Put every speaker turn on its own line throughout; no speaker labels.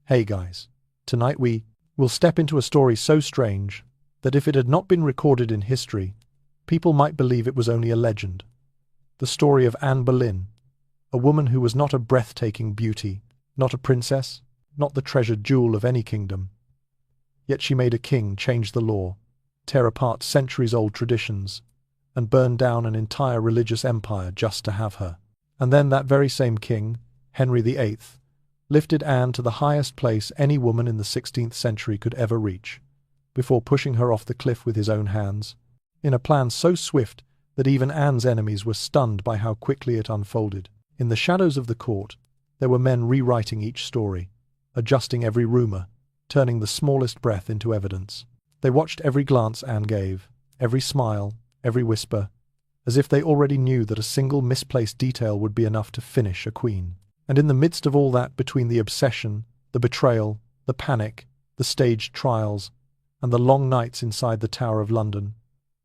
Hey guys, tonight we will step into a story so strange that if it had not been recorded in history, people might believe it was only a legend. The story of Anne Boleyn, a woman who was not a breathtaking beauty, not a princess, not the treasured jewel of any kingdom. Yet she made a king change the law, tear apart centuries-old traditions, and burn down an entire religious empire just to have her. And then that very same king, Henry VIII, lifted Anne to the highest place any woman in the 16th century could ever reach, before pushing her off the cliff with his own hands, in a plan so swift that even Anne's enemies were stunned by how quickly it unfolded. In the shadows of the court, there were men rewriting each story, adjusting every rumor, turning the smallest breath into evidence. They watched every glance Anne gave, every smile, every whisper, as if they already knew that a single misplaced detail would be enough to finish a queen. And in the midst of all that, between the obsession, the betrayal, the panic, the staged trials, and the long nights inside the Tower of London,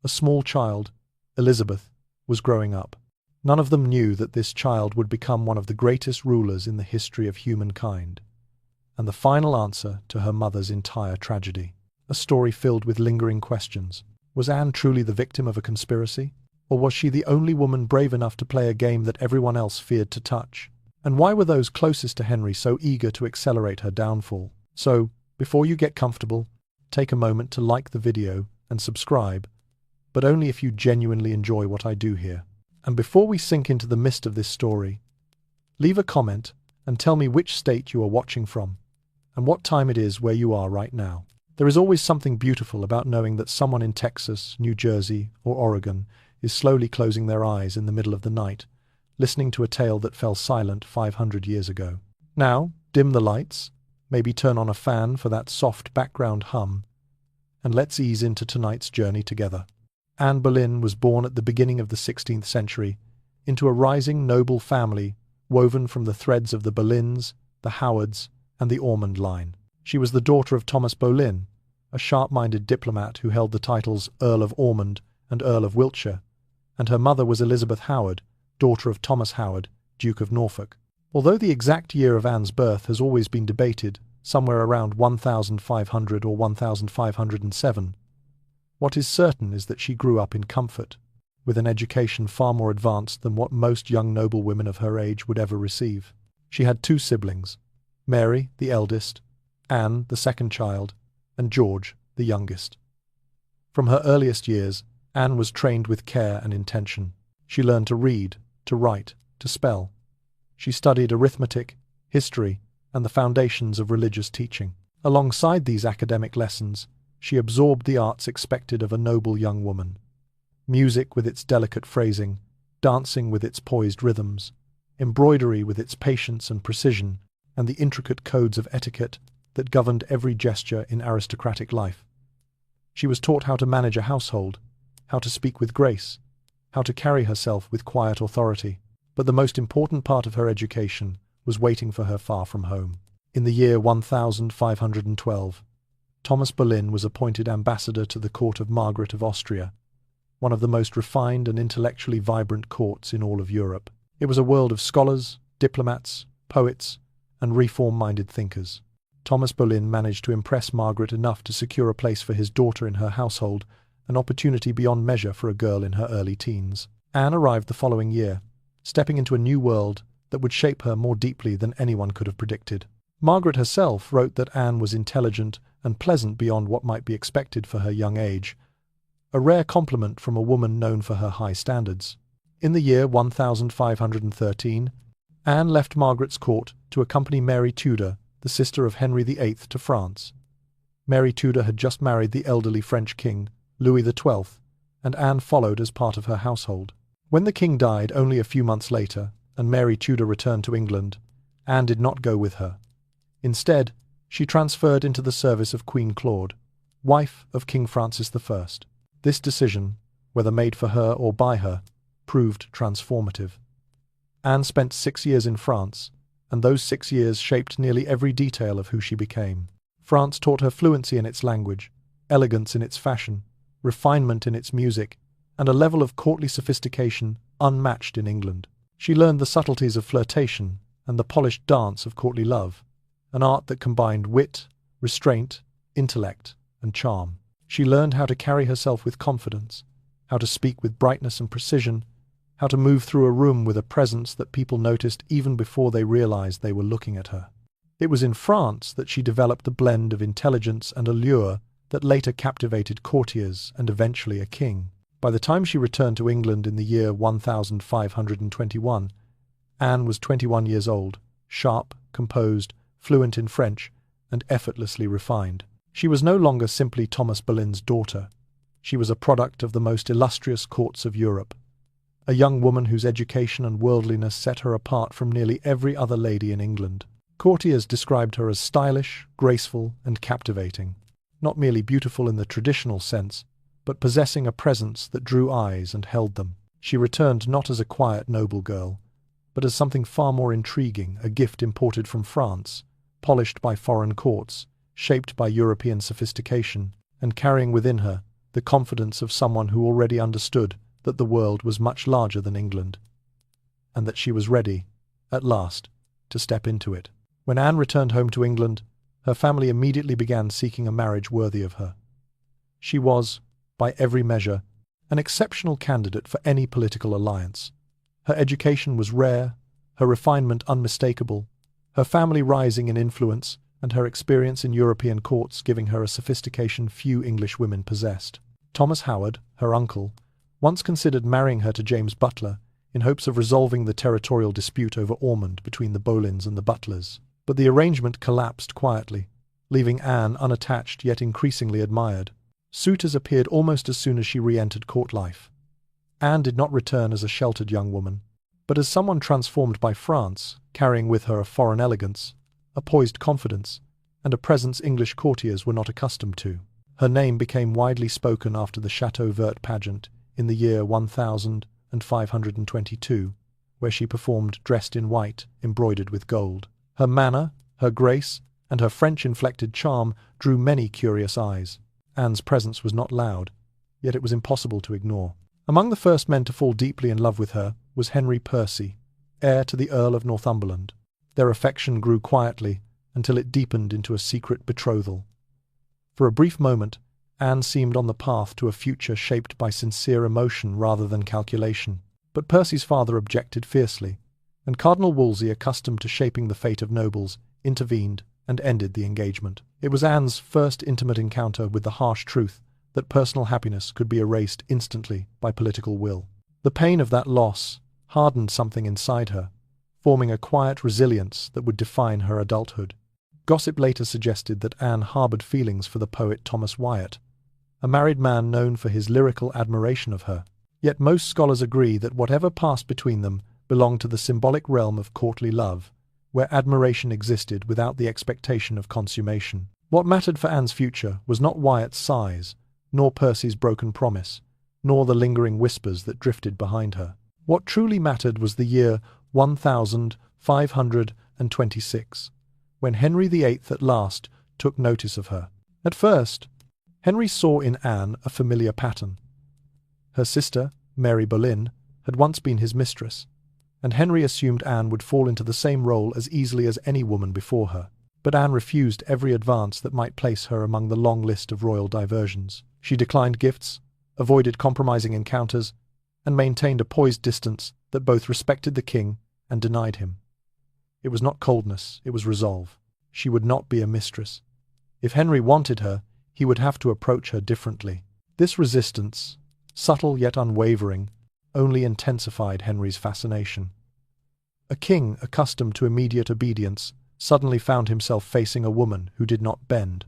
a small child, Elizabeth, was growing up. None of them knew that this child would become one of the greatest rulers in the history of humankind, and the final answer to her mother's entire tragedy. A story filled with lingering questions. Was Anne truly the victim of a conspiracy? Or was she the only woman brave enough to play a game that everyone else feared to touch? And why were those closest to Henry so eager to accelerate her downfall? So, before you get comfortable, take a moment to like the video and subscribe, but only if you genuinely enjoy what I do here. And before we sink into the mist of this story, leave a comment and tell me which state you are watching from, and what time it is where you are right now. There is always something beautiful about knowing that someone in Texas, New Jersey, or Oregon is slowly closing their eyes in the middle of the night, listening to a tale that fell silent 500 years ago. Now, dim the lights, maybe turn on a fan for that soft background hum, and let's ease into tonight's journey together. Anne Boleyn was born at the beginning of the 16th century into a rising noble family woven from the threads of the Boleyns, the Howards, and the Ormond line. She was the daughter of Thomas Boleyn, a sharp-minded diplomat who held the titles Earl of Ormond and Earl of Wiltshire, and her mother was Elizabeth Howard, daughter of Thomas Howard, Duke of Norfolk. Although the exact year of Anne's birth has always been debated, somewhere around 1500 or 1507, what is certain is that she grew up in comfort, with an education far more advanced than what most young noblewomen of her age would ever receive. She had two siblings, Mary, the eldest, Anne, the second child, and George, the youngest. From her earliest years, Anne was trained with care and intention. She learned to read, to write, to spell. She studied arithmetic, history, and the foundations of religious teaching. Alongside these academic lessons, she absorbed the arts expected of a noble young woman. Music with its delicate phrasing, dancing with its poised rhythms, embroidery with its patience and precision, and the intricate codes of etiquette that governed every gesture in aristocratic life. She was taught how to manage a household, how to speak with grace, how to carry herself with quiet authority. But the most important part of her education was waiting for her far from home. In the year 1512, Thomas Boleyn was appointed ambassador to the court of Margaret of Austria, one of the most refined and intellectually vibrant courts in all of Europe. It was a world of scholars, diplomats, poets, and reform-minded thinkers. Thomas Boleyn managed to impress Margaret enough to secure a place for his daughter in her household, an opportunity beyond measure for a girl in her early teens. Anne arrived the following year, stepping into a new world that would shape her more deeply than anyone could have predicted. Margaret herself wrote that Anne was intelligent and pleasant beyond what might be expected for her young age, a rare compliment from a woman known for her high standards. In the year 1513, Anne left Margaret's court to accompany Mary Tudor, the sister of Henry VIII, to France. Mary Tudor had just married the elderly French king, Louis XII, and Anne followed as part of her household. When the king died only a few months later, and Mary Tudor returned to England, Anne did not go with her. Instead, she transferred into the service of Queen Claude, wife of King Francis I. This decision, whether made for her or by her, proved transformative. Anne spent 6 years in France, and those 6 years shaped nearly every detail of who she became. France taught her fluency in its language, elegance in its fashion, refinement in its music, and a level of courtly sophistication unmatched in England. She learned the subtleties of flirtation and the polished dance of courtly love, an art that combined wit, restraint, intellect, and charm. She learned how to carry herself with confidence, how to speak with brightness and precision, how to move through a room with a presence that people noticed even before they realized they were looking at her. It was in France that she developed the blend of intelligence and allure that later captivated courtiers and eventually a king. By the time she returned to England in the year 1521, Anne was 21 years old, sharp, composed, fluent in French, and effortlessly refined. She was no longer simply Thomas Boleyn's daughter. She was a product of the most illustrious courts of Europe, a young woman whose education and worldliness set her apart from nearly every other lady in England. Courtiers described her as stylish, graceful, and captivating, not merely beautiful in the traditional sense, but possessing a presence that drew eyes and held them. She returned not as a quiet, noble girl, but as something far more intriguing, a gift imported from France, polished by foreign courts, shaped by European sophistication, and carrying within her the confidence of someone who already understood that the world was much larger than England, and that she was ready, at last, to step into it. When Anne returned home to England, her family immediately began seeking a marriage worthy of her. She was, by every measure, an exceptional candidate for any political alliance. Her education was rare, her refinement unmistakable, her family rising in influence, and her experience in European courts giving her a sophistication few English women possessed. Thomas Howard, her uncle, once considered marrying her to James Butler in hopes of resolving the territorial dispute over Ormond between the Boleyns and the Butlers. But the arrangement collapsed quietly, leaving Anne unattached yet increasingly admired. Suitors appeared almost as soon as she re-entered court life. Anne did not return as a sheltered young woman, but as someone transformed by France, carrying with her a foreign elegance, a poised confidence, and a presence English courtiers were not accustomed to. Her name became widely spoken after the Chateau Vert pageant in the year 1522, where she performed dressed in white, embroidered with gold. Her manner, her grace, and her French-inflected charm drew many curious eyes. Anne's presence was not loud, yet it was impossible to ignore. Among the first men to fall deeply in love with her was Henry Percy, heir to the Earl of Northumberland. Their affection grew quietly until it deepened into a secret betrothal. For a brief moment, Anne seemed on the path to a future shaped by sincere emotion rather than calculation. But Percy's father objected fiercely, and Cardinal Wolsey, accustomed to shaping the fate of nobles, intervened and ended the engagement. It was Anne's first intimate encounter with the harsh truth that personal happiness could be erased instantly by political will. The pain of that loss hardened something inside her, forming a quiet resilience that would define her adulthood. Gossip later suggested that Anne harbored feelings for the poet Thomas Wyatt, a married man known for his lyrical admiration of her. Yet most scholars agree that whatever passed between them belonged to the symbolic realm of courtly love, where admiration existed without the expectation of consummation. What mattered for Anne's future was not Wyatt's sighs, nor Percy's broken promise, nor the lingering whispers that drifted behind her. What truly mattered was the year 1526, when Henry VIII at last took notice of her. At first, Henry saw in Anne a familiar pattern. Her sister, Mary Boleyn, had once been his mistress, and Henry assumed Anne would fall into the same role as easily as any woman before her. But Anne refused every advance that might place her among the long list of royal diversions. She declined gifts, avoided compromising encounters, and maintained a poised distance that both respected the king and denied him. It was not coldness, it was resolve. She would not be a mistress. If Henry wanted her, he would have to approach her differently. This resistance, subtle yet unwavering, only intensified Henry's fascination. A king accustomed to immediate obedience suddenly found himself facing a woman who did not bend.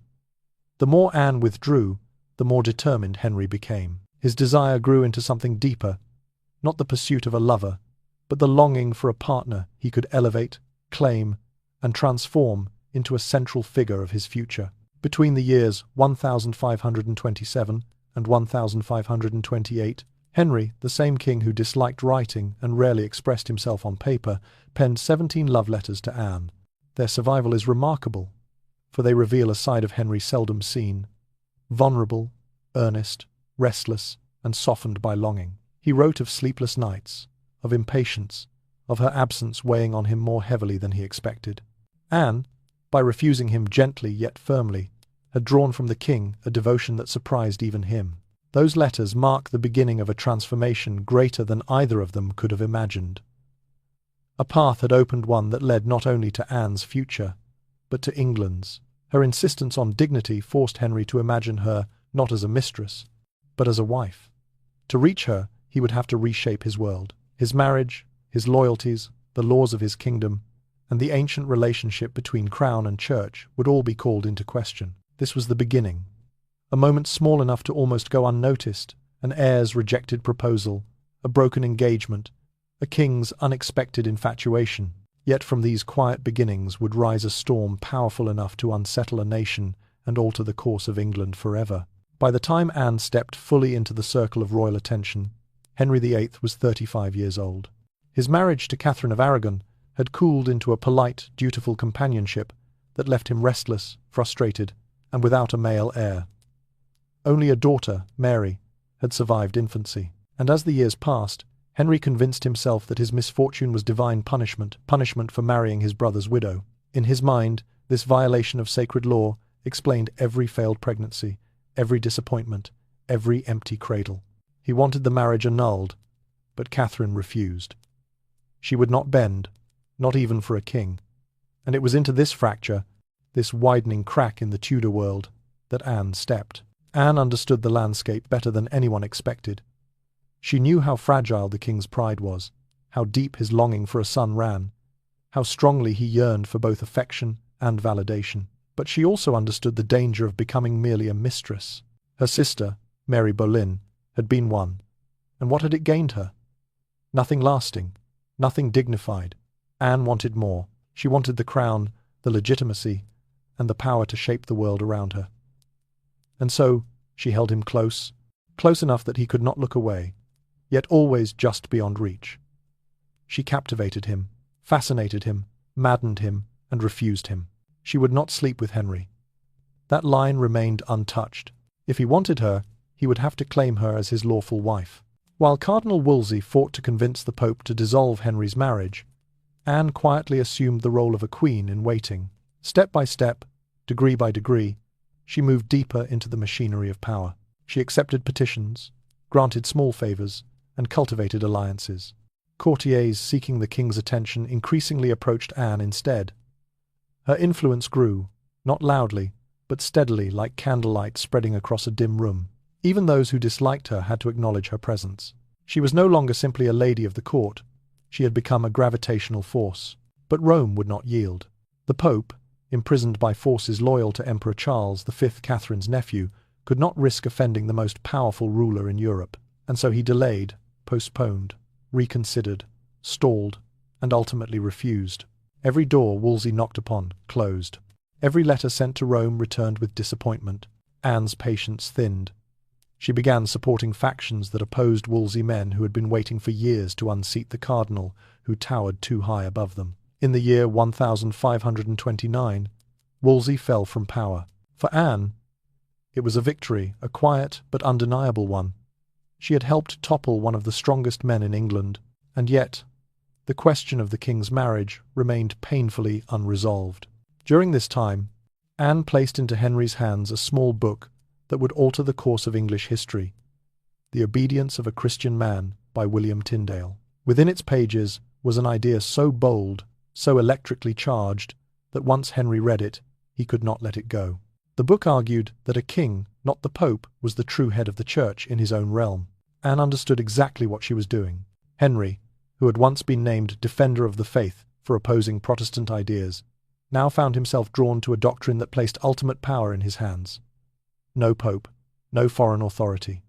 The more Anne withdrew, the more determined Henry became. His desire grew into something deeper, not the pursuit of a lover, but the longing for a partner he could elevate, claim, and transform into a central figure of his future. Between the years 1527 and 1528, Henry, the same king who disliked writing and rarely expressed himself on paper, penned 17 love letters to Anne. Their survival is remarkable, for they reveal a side of Henry seldom seen: vulnerable, earnest, restless, and softened by longing. He wrote of sleepless nights, of impatience, of her absence weighing on him more heavily than he expected. Anne, by refusing him gently yet firmly, had drawn from the king a devotion that surprised even him. Those letters mark the beginning of a transformation greater than either of them could have imagined. A path had opened, one that led not only to Anne's future, but to England's. Her insistence on dignity forced Henry to imagine her not as a mistress, but as a wife. To reach her, he would have to reshape his world. His marriage, his loyalties, the laws of his kingdom, and the ancient relationship between crown and church would all be called into question. This was the beginning. A moment small enough to almost go unnoticed, an heir's rejected proposal, a broken engagement, a king's unexpected infatuation. Yet from these quiet beginnings would rise a storm powerful enough to unsettle a nation and alter the course of England forever. By the time Anne stepped fully into the circle of royal attention, Henry VIII was 35 years old. His marriage to Catherine of Aragon had cooled into a polite, dutiful companionship that left him restless, frustrated, and without a male heir. Only a daughter, Mary, had survived infancy, and as the years passed, Henry convinced himself that his misfortune was divine punishment for marrying his brother's widow. In his mind, this violation of sacred law explained every failed pregnancy, every disappointment, every empty cradle. He wanted the marriage annulled, but Catherine refused. She would not bend, not even for a king, and it was into this fracture, this widening crack in the Tudor world, that Anne stepped. Anne understood the landscape better than anyone expected. She knew how fragile the king's pride was, how deep his longing for a son ran, how strongly he yearned for both affection and validation. But she also understood the danger of becoming merely a mistress. Her sister, Mary Boleyn, had been one, and what had it gained her? Nothing lasting, nothing dignified. Anne wanted more. She wanted the crown, the legitimacy, and the power to shape the world around her. And so she held him close, close enough that he could not look away, yet always just beyond reach. She captivated him, fascinated him, maddened him, and refused him. She would not sleep with Henry. That line remained untouched. If he wanted her, he would have to claim her as his lawful wife. While Cardinal Wolsey fought to convince the Pope to dissolve Henry's marriage, Anne quietly assumed the role of a queen in waiting. Step by step, degree by degree, she moved deeper into the machinery of power. She accepted petitions, granted small favours, and cultivated alliances. Courtiers seeking the king's attention increasingly approached Anne instead. Her influence grew, not loudly, but steadily, like candlelight spreading across a dim room. Even those who disliked her had to acknowledge her presence. She was no longer simply a lady of the court. She had become a gravitational force. But Rome would not yield. The Pope, imprisoned by forces loyal to Emperor Charles V, Catherine's nephew, could not risk offending the most powerful ruler in Europe, and so he delayed, postponed, reconsidered, stalled, and ultimately refused. Every door Wolsey knocked upon closed. Every letter sent to Rome returned with disappointment. Anne's patience thinned. She began supporting factions that opposed Wolsey, men who had been waiting for years to unseat the cardinal who towered too high above them. In the year 1529, Wolsey fell from power. For Anne, it was a victory, a quiet but undeniable one. She had helped topple one of the strongest men in England, and yet the question of the king's marriage remained painfully unresolved. During this time, Anne placed into Henry's hands a small book that would alter the course of English history, The Obedience of a Christian Man by William Tyndale. Within its pages was an idea so bold, so electrically charged, that once Henry read it, he could not let it go. The book argued that a king, not the Pope, was the true head of the Church in his own realm. Anne understood exactly what she was doing. Henry, who had once been named Defender of the Faith for opposing Protestant ideas, now found himself drawn to a doctrine that placed ultimate power in his hands. No Pope, no foreign authority,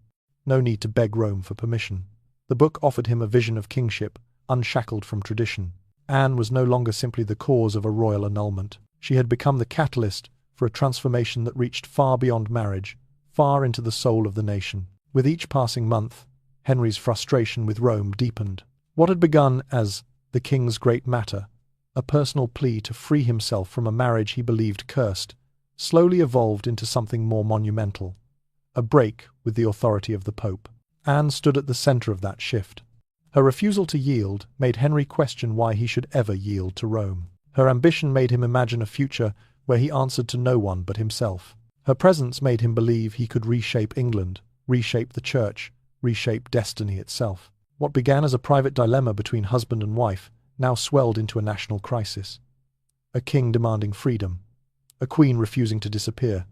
no need to beg Rome for permission. The book offered him a vision of kingship, unshackled from tradition. Anne was no longer simply the cause of a royal annulment. She had become the catalyst for a transformation that reached far beyond marriage, far into the soul of the nation. With each passing month, Henry's frustration with Rome deepened. What had begun as the king's great matter, a personal plea to free himself from a marriage he believed cursed, slowly evolved into something more monumental, a break with the authority of the Pope. Anne stood at the centre of that shift. Her refusal to yield made Henry question why he should ever yield to Rome. Her ambition made him imagine a future where he answered to no one but himself. Her presence made him believe he could reshape England, reshape the church, reshape destiny itself. What began as a private dilemma between husband and wife now swelled into a national crisis. A king demanding freedom, a queen refusing to disappear,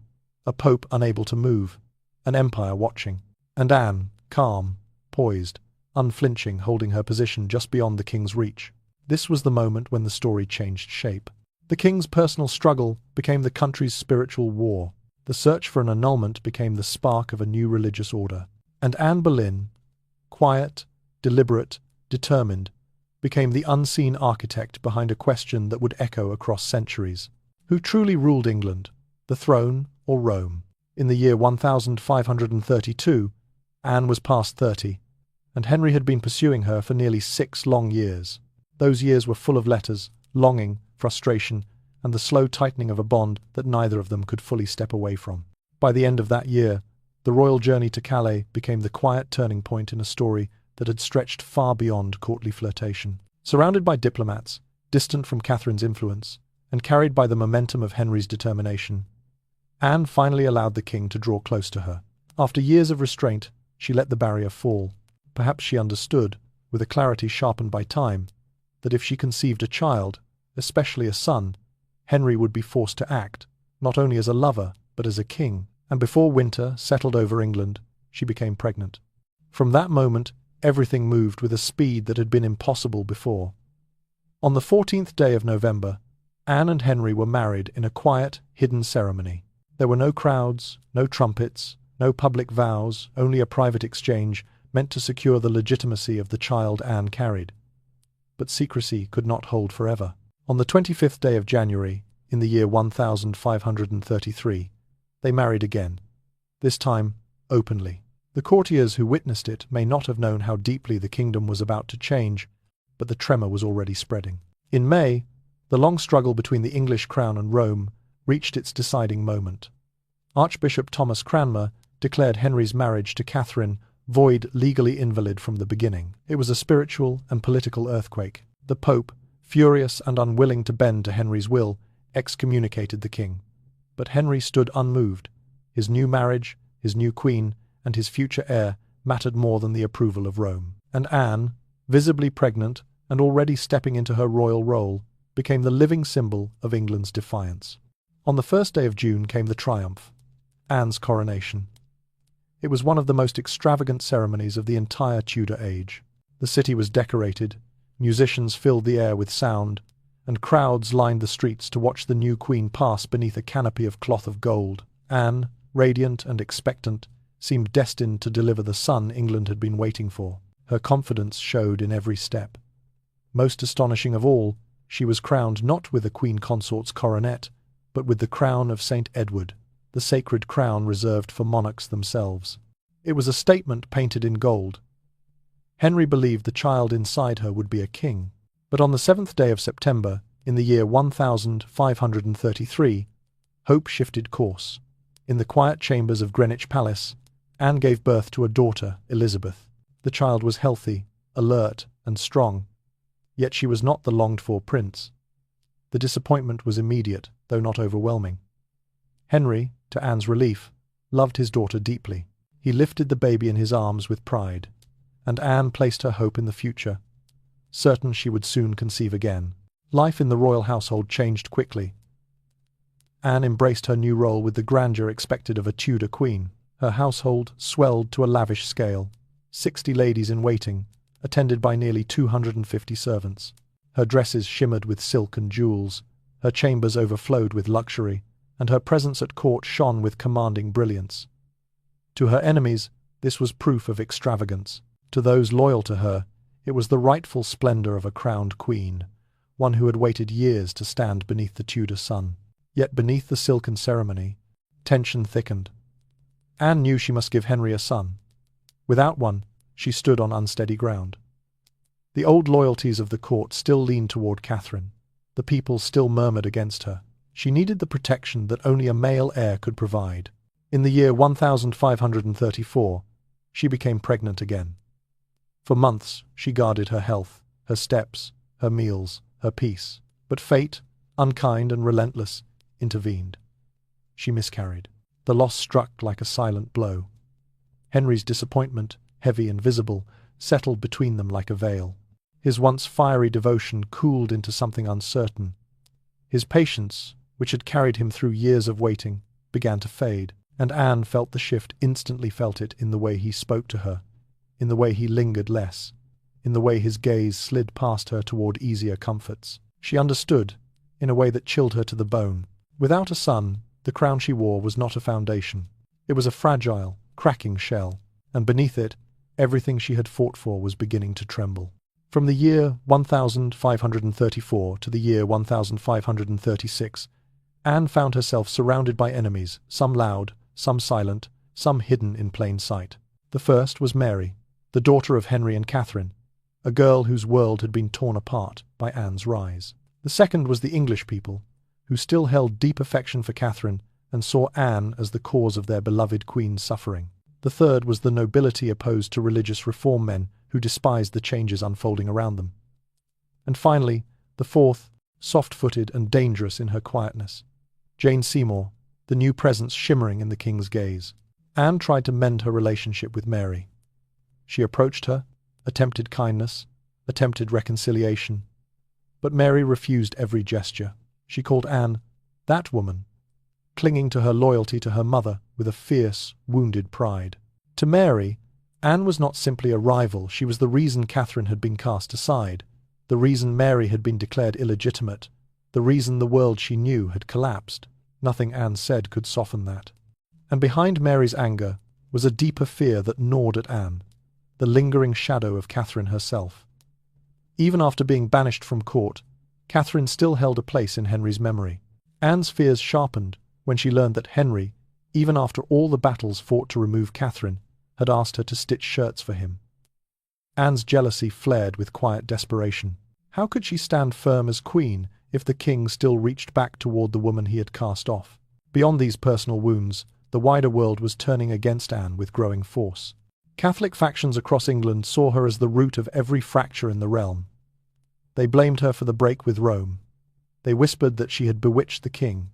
a pope unable to move, an empire watching, and Anne, calm, poised, unflinching, holding her position just beyond the king's reach. This was the moment when the story changed shape. The king's personal struggle became the country's spiritual war. The search for an annulment became the spark of a new religious order. And Anne Boleyn, quiet, deliberate, determined, became the unseen architect behind a question that would echo across centuries. Who truly ruled England, the throne or Rome? In the year 1532, Anne was past 30, and Henry had been pursuing her for nearly 6 long years. Those years were full of letters, longing, frustration, and the slow tightening of a bond that neither of them could fully step away from. By the end of that year, the royal journey to Calais became the quiet turning point in a story that had stretched far beyond courtly flirtation. Surrounded by diplomats, distant from Catherine's influence, and carried by the momentum of Henry's determination, Anne finally allowed the king to draw close to her. After years of restraint, she let the barrier fall. Perhaps she understood, with a clarity sharpened by time, that if she conceived a child, especially a son, Henry would be forced to act, not only as a lover, but as a king. And before winter settled over England, she became pregnant. From that moment, everything moved with a speed that had been impossible before. On the 14th day of November, Anne and Henry were married in a quiet, hidden ceremony. There were no crowds, no trumpets, no public vows, only a private exchange meant to secure the legitimacy of the child Anne carried. But secrecy could not hold forever. On the 25th day of January, in the year 1533, they married again, this time openly. The courtiers who witnessed it may not have known how deeply the kingdom was about to change, but the tremor was already spreading. In May, the long struggle between the English crown and Rome reached its deciding moment. Archbishop Thomas Cranmer declared Henry's marriage to Catherine void, legally invalid from the beginning. It was a spiritual and political earthquake. The Pope, furious and unwilling to bend to Henry's will, excommunicated the king. But Henry stood unmoved. His new marriage, his new queen, and his future heir mattered more than the approval of Rome. And Anne, visibly pregnant and already stepping into her royal role, became the living symbol of England's defiance. On the 1st day of June came the triumph, Anne's coronation. It was one of the most extravagant ceremonies of the entire Tudor age. The city was decorated, musicians filled the air with sound, and crowds lined the streets to watch the new queen pass beneath a canopy of cloth of gold. Anne, radiant and expectant, seemed destined to deliver the son England had been waiting for. Her confidence showed in every step. Most astonishing of all, she was crowned not with a queen consort's coronet, but with the crown of St. Edward, the sacred crown reserved for monarchs themselves. It was a statement painted in gold. Henry believed the child inside her would be a king. But on the 7th day of September, in the year 1533, hope shifted course. In the quiet chambers of Greenwich Palace, Anne gave birth to a daughter, Elizabeth. The child was healthy, alert, and strong, yet she was not the longed-for prince. The disappointment was immediate, though not overwhelming. Henry, to Anne's relief, loved his daughter deeply. He lifted the baby in his arms with pride, and Anne placed her hope in the future, certain she would soon conceive again. Life in the royal household changed quickly. Anne embraced her new role with the grandeur expected of a Tudor queen. Her household swelled to a lavish scale, 60 ladies in waiting, attended by nearly 250 servants. Her dresses shimmered with silk and jewels, her chambers overflowed with luxury, and her presence at court shone with commanding brilliance. To her enemies, this was proof of extravagance. To those loyal to her, it was the rightful splendor of a crowned queen, one who had waited years to stand beneath the Tudor sun. Yet beneath the silken ceremony, tension thickened. Anne knew she must give Henry a son. Without one, she stood on unsteady ground. The old loyalties of the court still leaned toward Catherine. The people still murmured against her. She needed the protection that only a male heir could provide. In the year 1534, she became pregnant again. For months, she guarded her health, her steps, her meals, her peace. But fate, unkind and relentless, intervened. She miscarried. The loss struck like a silent blow. Henry's disappointment, heavy and visible, settled between them like a veil. His once fiery devotion cooled into something uncertain. His patience, which had carried him through years of waiting, began to fade, and Anne felt the shift, instantly felt it in the way he spoke to her, in the way he lingered less, in the way his gaze slid past her toward easier comforts. She understood, in a way that chilled her to the bone. Without a son, the crown she wore was not a foundation. It was a fragile, cracking shell, and beneath it, everything she had fought for was beginning to tremble. From the year 1534 to the year 1536, Anne found herself surrounded by enemies, some loud, some silent, some hidden in plain sight. The first was Mary, the daughter of Henry and Catherine, a girl whose world had been torn apart by Anne's rise. The second was the English people, who still held deep affection for Catherine and saw Anne as the cause of their beloved queen's suffering. The third was the nobility opposed to religious reform men who despised the changes unfolding around them. And finally, the fourth, soft-footed and dangerous in her quietness, Jane Seymour, the new presence shimmering in the king's gaze. Anne tried to mend her relationship with Mary. She approached her, attempted kindness, attempted reconciliation, but Mary refused every gesture. She called Anne "that woman," clinging to her loyalty to her mother with a fierce, wounded pride. To Mary, Anne was not simply a rival, she was the reason Catherine had been cast aside, the reason Mary had been declared illegitimate, the reason the world she knew had collapsed. Nothing Anne said could soften that. And behind Mary's anger was a deeper fear that gnawed at Anne, the lingering shadow of Catherine herself. Even after being banished from court, Catherine still held a place in Henry's memory. Anne's fears sharpened when she learned that Henry, even after all the battles fought to remove Catherine, had asked her to stitch shirts for him. Anne's jealousy flared with quiet desperation. How could she stand firm as queen if the king still reached back toward the woman he had cast off? Beyond these personal wounds, the wider world was turning against Anne with growing force. Catholic factions across England saw her as the root of every fracture in the realm. They blamed her for the break with Rome. They whispered that she had bewitched the king.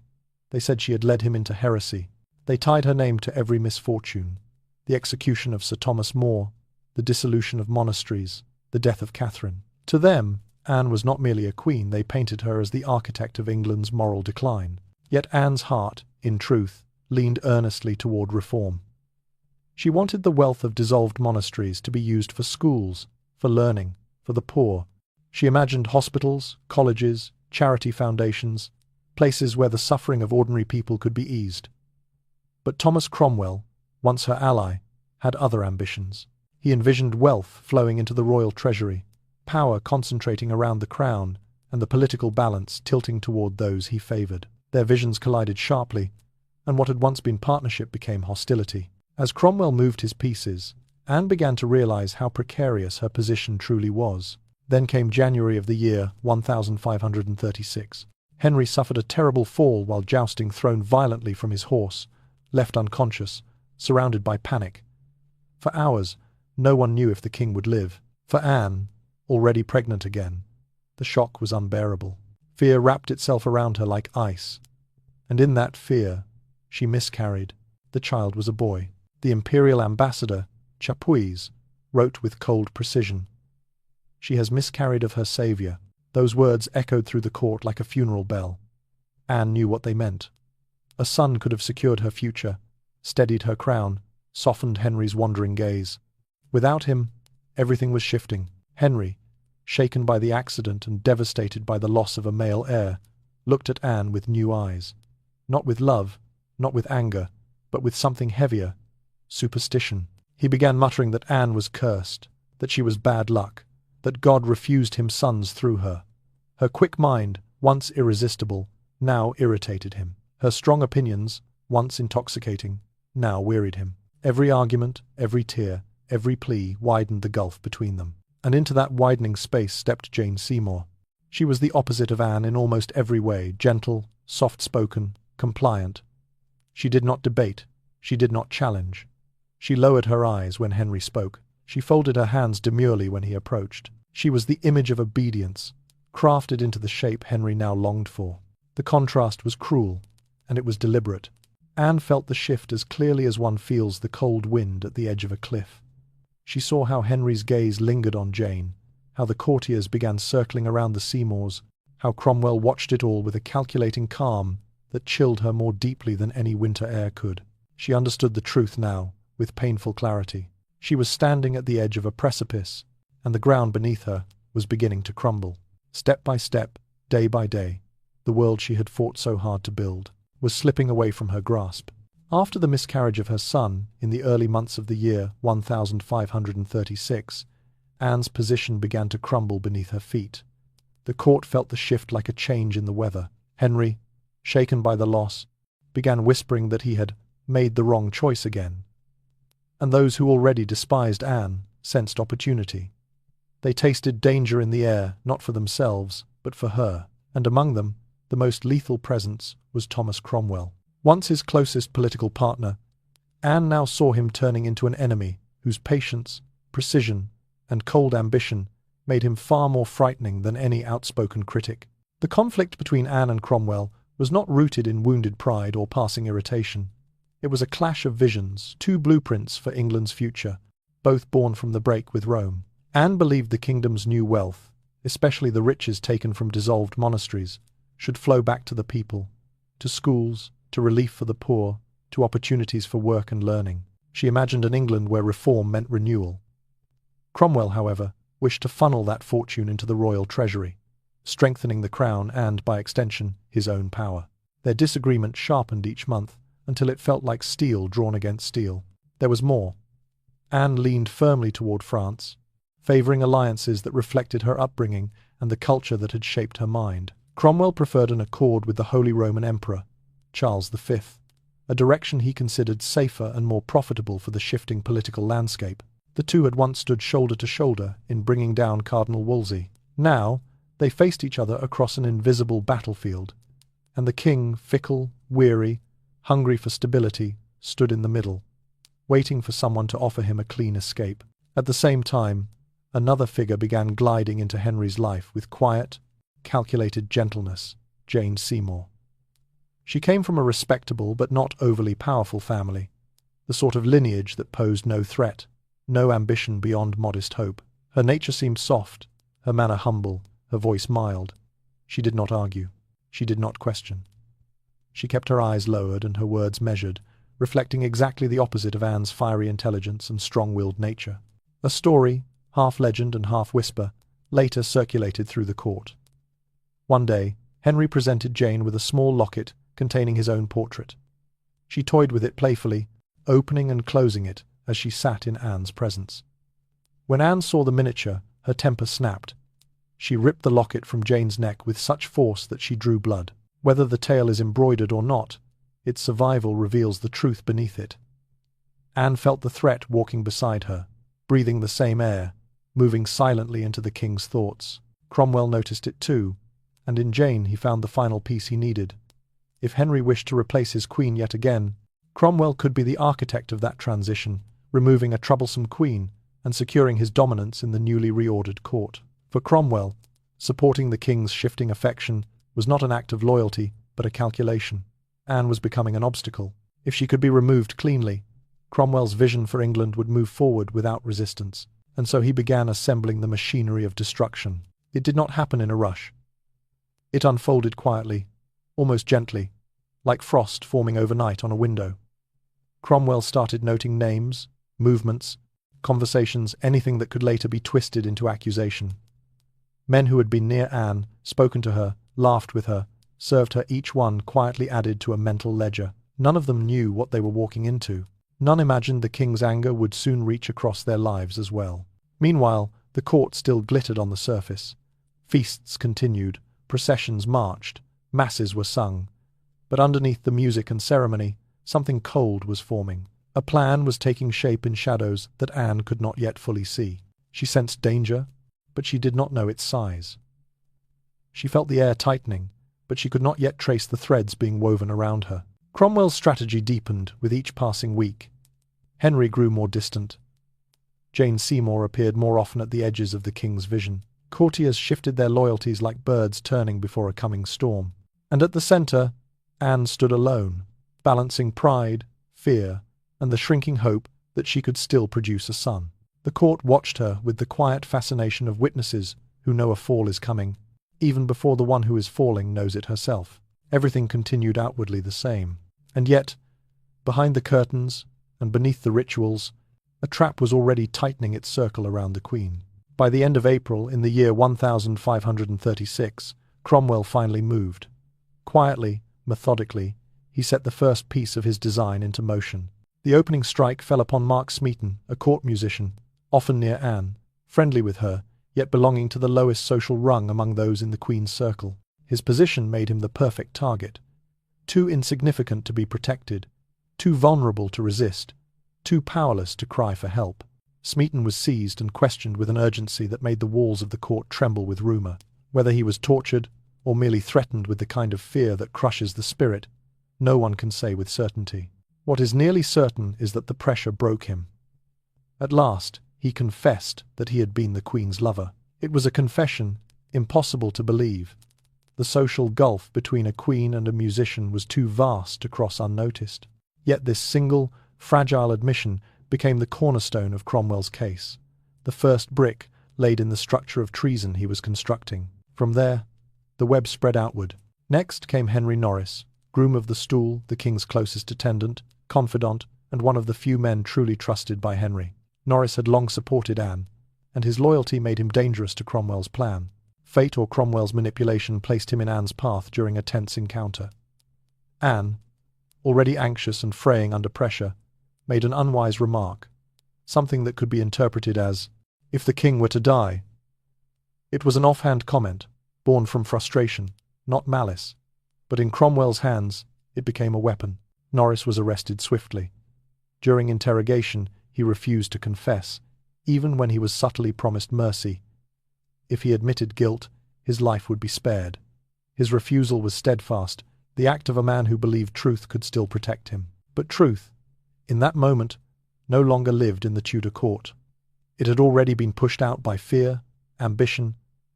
They said she had led him into heresy. They tied her name to every misfortune: the execution of Sir Thomas More, the dissolution of monasteries, the death of Catherine. To them, Anne was not merely a queen, they painted her as the architect of England's moral decline. Yet Anne's heart, in truth, leaned earnestly toward reform. She wanted the wealth of dissolved monasteries to be used for schools, for learning, for the poor. She imagined hospitals, colleges, charity foundations, places where the suffering of ordinary people could be eased. But Thomas Cromwell, once her ally, had other ambitions. He envisioned wealth flowing into the royal treasury, power concentrating around the crown, and the political balance tilting toward those he favoured. Their visions collided sharply, and what had once been partnership became hostility. As Cromwell moved his pieces, Anne began to realize how precarious her position truly was. Then came January of the year 1536. Henry suffered a terrible fall while jousting, thrown violently from his horse, left unconscious, surrounded by panic. For hours, no one knew if the king would live. For Anne, already pregnant again, the shock was unbearable. Fear wrapped itself around her like ice, and in that fear, she miscarried. The child was a boy. The imperial ambassador, Chapuis, wrote with cold precision, "She has miscarried of her saviour." Those words echoed through the court like a funeral bell. Anne knew what they meant. A son could have secured her future, steadied her crown, softened Henry's wandering gaze. Without him, everything was shifting. Henry, shaken by the accident and devastated by the loss of a male heir, looked at Anne with new eyes. Not with love, not with anger, but with something heavier: superstition. He began muttering that Anne was cursed, that she was bad luck, that God refused him sons through her. Her quick mind, once irresistible, now irritated him. Her strong opinions, once intoxicating, now wearied him. Every argument, every tear, every plea widened the gulf between them. And into that widening space stepped Jane Seymour. She was the opposite of Anne in almost every way: gentle, soft-spoken, compliant. She did not debate. She did not challenge. She lowered her eyes when Henry spoke. She folded her hands demurely when he approached. She was the image of obedience, crafted into the shape Henry now longed for. The contrast was cruel. and it was deliberate. Anne felt the shift as clearly as one feels the cold wind at the edge of a cliff. She saw how Henry's gaze lingered on Jane, how the courtiers began circling around the Seymours, how Cromwell watched it all with a calculating calm that chilled her more deeply than any winter air could. She understood the truth now, with painful clarity. She was standing at the edge of a precipice, and the ground beneath her was beginning to crumble. Step by step, day by day, the world she had fought so hard to build was slipping away from her grasp. After the miscarriage of her son, in the early months of the year 1536, Anne's position began to crumble beneath her feet. The court felt the shift like a change in the weather. Henry, shaken by the loss, began whispering that he had made the wrong choice again. And those who already despised Anne sensed opportunity. They tasted danger in the air, not for themselves, but for her. And among them, the most lethal presence was Thomas Cromwell. Once his closest political partner, Anne now saw him turning into an enemy whose patience, precision, and cold ambition made him far more frightening than any outspoken critic. The conflict between Anne and Cromwell was not rooted in wounded pride or passing irritation. It was a clash of visions, two blueprints for England's future, both born from the break with Rome. Anne believed the kingdom's new wealth, especially the riches taken from dissolved monasteries, should flow back to the people, to schools, to relief for the poor, to opportunities for work and learning. She imagined an England where reform meant renewal. Cromwell, however, wished to funnel that fortune into the royal treasury, strengthening the crown and, by extension, his own power. Their disagreement sharpened each month until it felt like steel drawn against steel. There was more. Anne leaned firmly toward France, favouring alliances that reflected her upbringing and the culture that had shaped her mind. Cromwell preferred an accord with the Holy Roman Emperor, Charles V, a direction he considered safer and more profitable for the shifting political landscape. The two had once stood shoulder to shoulder in bringing down Cardinal Wolsey. Now, they faced each other across an invisible battlefield, and the king, fickle, weary, hungry for stability, stood in the middle, waiting for someone to offer him a clean escape. At the same time, another figure began gliding into Henry's life with quiet, calculated gentleness, Jane Seymour. She came from a respectable but not overly powerful family, the sort of lineage that posed no threat, no ambition beyond modest hope. Her nature seemed soft, her manner humble, her voice mild. She did not argue. She did not question. She kept her eyes lowered and her words measured, reflecting exactly the opposite of Anne's fiery intelligence and strong-willed nature. A story, half legend and half whisper, later circulated through the court. One day, Henry presented Jane with a small locket containing his own portrait. She toyed with it playfully, opening and closing it as she sat in Anne's presence. When Anne saw the miniature, her temper snapped. She ripped the locket from Jane's neck with such force that she drew blood. Whether the tale is embroidered or not, its survival reveals the truth beneath it. Anne felt the threat walking beside her, breathing the same air, moving silently into the king's thoughts. Cromwell noticed it too, and in Jane he found the final piece he needed. If Henry wished to replace his queen yet again, Cromwell could be the architect of that transition, removing a troublesome queen and securing his dominance in the newly reordered court. For Cromwell, supporting the king's shifting affection was not an act of loyalty, but a calculation. Anne was becoming an obstacle. If she could be removed cleanly, Cromwell's vision for England would move forward without resistance, and so he began assembling the machinery of destruction. It did not happen in a rush. It unfolded quietly, almost gently, like frost forming overnight on a window. Cromwell started noting names, movements, conversations, anything that could later be twisted into accusation. Men who had been near Anne, spoken to her, laughed with her, served her, each one quietly added to a mental ledger. None of them knew what they were walking into. None imagined the king's anger would soon reach across their lives as well. Meanwhile, the court still glittered on the surface. Feasts continued, processions marched, masses were sung. But underneath the music and ceremony, something cold was forming. A plan was taking shape in shadows that Anne could not yet fully see. She sensed danger, but she did not know its size. She felt the air tightening, but she could not yet trace the threads being woven around her. Cromwell's strategy deepened with each passing week. Henry grew more distant. Jane Seymour appeared more often at the edges of the king's vision. Courtiers shifted their loyalties like birds turning before a coming storm. And at the centre, Anne stood alone, balancing pride, fear, and the shrinking hope that she could still produce a son. The court watched her with the quiet fascination of witnesses who know a fall is coming, even before the one who is falling knows it herself. Everything continued outwardly the same. And yet, behind the curtains and beneath the rituals, a trap was already tightening its circle around the Queen. By the end of April, in the year 1536, Cromwell finally moved. Quietly, methodically, he set the first piece of his design into motion. The opening strike fell upon Mark Smeaton, a court musician, often near Anne, friendly with her, yet belonging to the lowest social rung among those in the Queen's circle. His position made him the perfect target. Too insignificant to be protected, too vulnerable to resist, too powerless to cry for help. Smeaton was seized and questioned with an urgency that made the walls of the court tremble with rumour. Whether he was tortured or merely threatened with the kind of fear that crushes the spirit, no one can say with certainty. What is nearly certain is that the pressure broke him. At last, he confessed that he had been the Queen's lover. It was a confession impossible to believe. The social gulf between a queen and a musician was too vast to cross unnoticed. Yet this single, fragile admission became the cornerstone of Cromwell's case, the first brick laid in the structure of treason he was constructing. From there, the web spread outward. Next came Henry Norris, groom of the stool, the king's closest attendant, confidant, and one of the few men truly trusted by Henry. Norris had long supported Anne, and his loyalty made him dangerous to Cromwell's plan. Fate or Cromwell's manipulation placed him in Anne's path during a tense encounter. Anne, already anxious and fraying under pressure, made an unwise remark, something that could be interpreted as, "If the king were to die." It was an offhand comment, born from frustration, not malice, but in Cromwell's hands it became a weapon. Norris was arrested swiftly. During interrogation, he refused to confess, even when he was subtly promised mercy. If he admitted guilt, his life would be spared. His refusal was steadfast, the act of a man who believed truth could still protect him. But truth, in that moment, no longer lived in the Tudor court. It had already been pushed out by fear, ambition,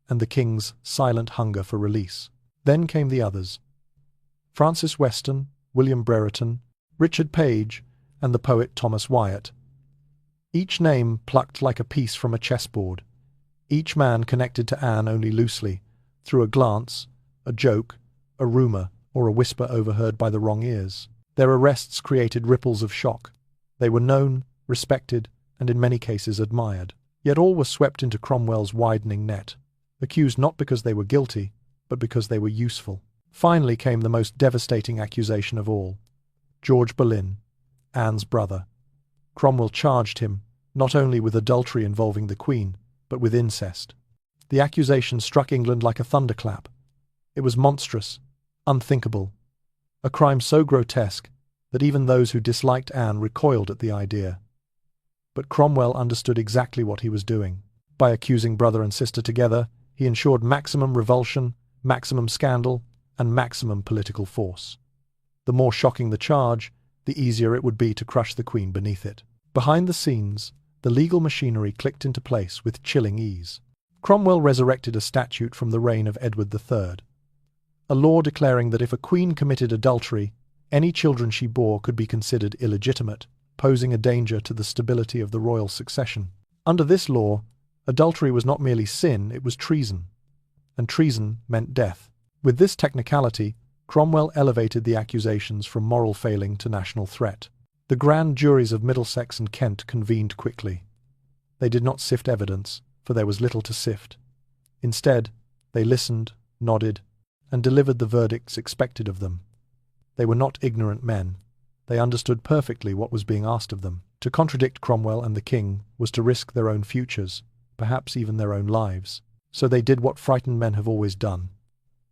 and the king's silent hunger for release. Then came the others. Francis Weston, William Brereton, Richard Page, and the poet Thomas Wyatt. Each name plucked like a piece from a chessboard. Each man connected to Anne only loosely, through a glance, a joke, a rumour, or a whisper overheard by the wrong ears. Their arrests created ripples of shock. They were known, respected, and in many cases admired. Yet all were swept into Cromwell's widening net, accused not because they were guilty, but because they were useful. Finally came the most devastating accusation of all. George Boleyn, Anne's brother. Cromwell charged him, not only with adultery involving the Queen, but with incest. The accusation struck England like a thunderclap. It was monstrous, unthinkable, a crime so grotesque that even those who disliked Anne recoiled at the idea. But Cromwell understood exactly what he was doing. By accusing brother and sister together, he ensured maximum revulsion, maximum scandal, and maximum political force. The more shocking the charge, the easier it would be to crush the Queen beneath it. Behind the scenes, the legal machinery clicked into place with chilling ease. Cromwell resurrected a statute from the reign of Edward III, a law declaring that if a queen committed adultery, any children she bore could be considered illegitimate, posing a danger to the stability of the royal succession. Under this law, adultery was not merely sin, it was treason, and treason meant death. With this technicality, Cromwell elevated the accusations from moral failing to national threat. The grand juries of Middlesex and Kent convened quickly. They did not sift evidence, for there was little to sift. Instead, they listened, nodded, and delivered the verdicts expected of them. They were not ignorant men. They understood perfectly what was being asked of them. To contradict Cromwell and the king was to risk their own futures, perhaps even their own lives. So they did what frightened men have always done.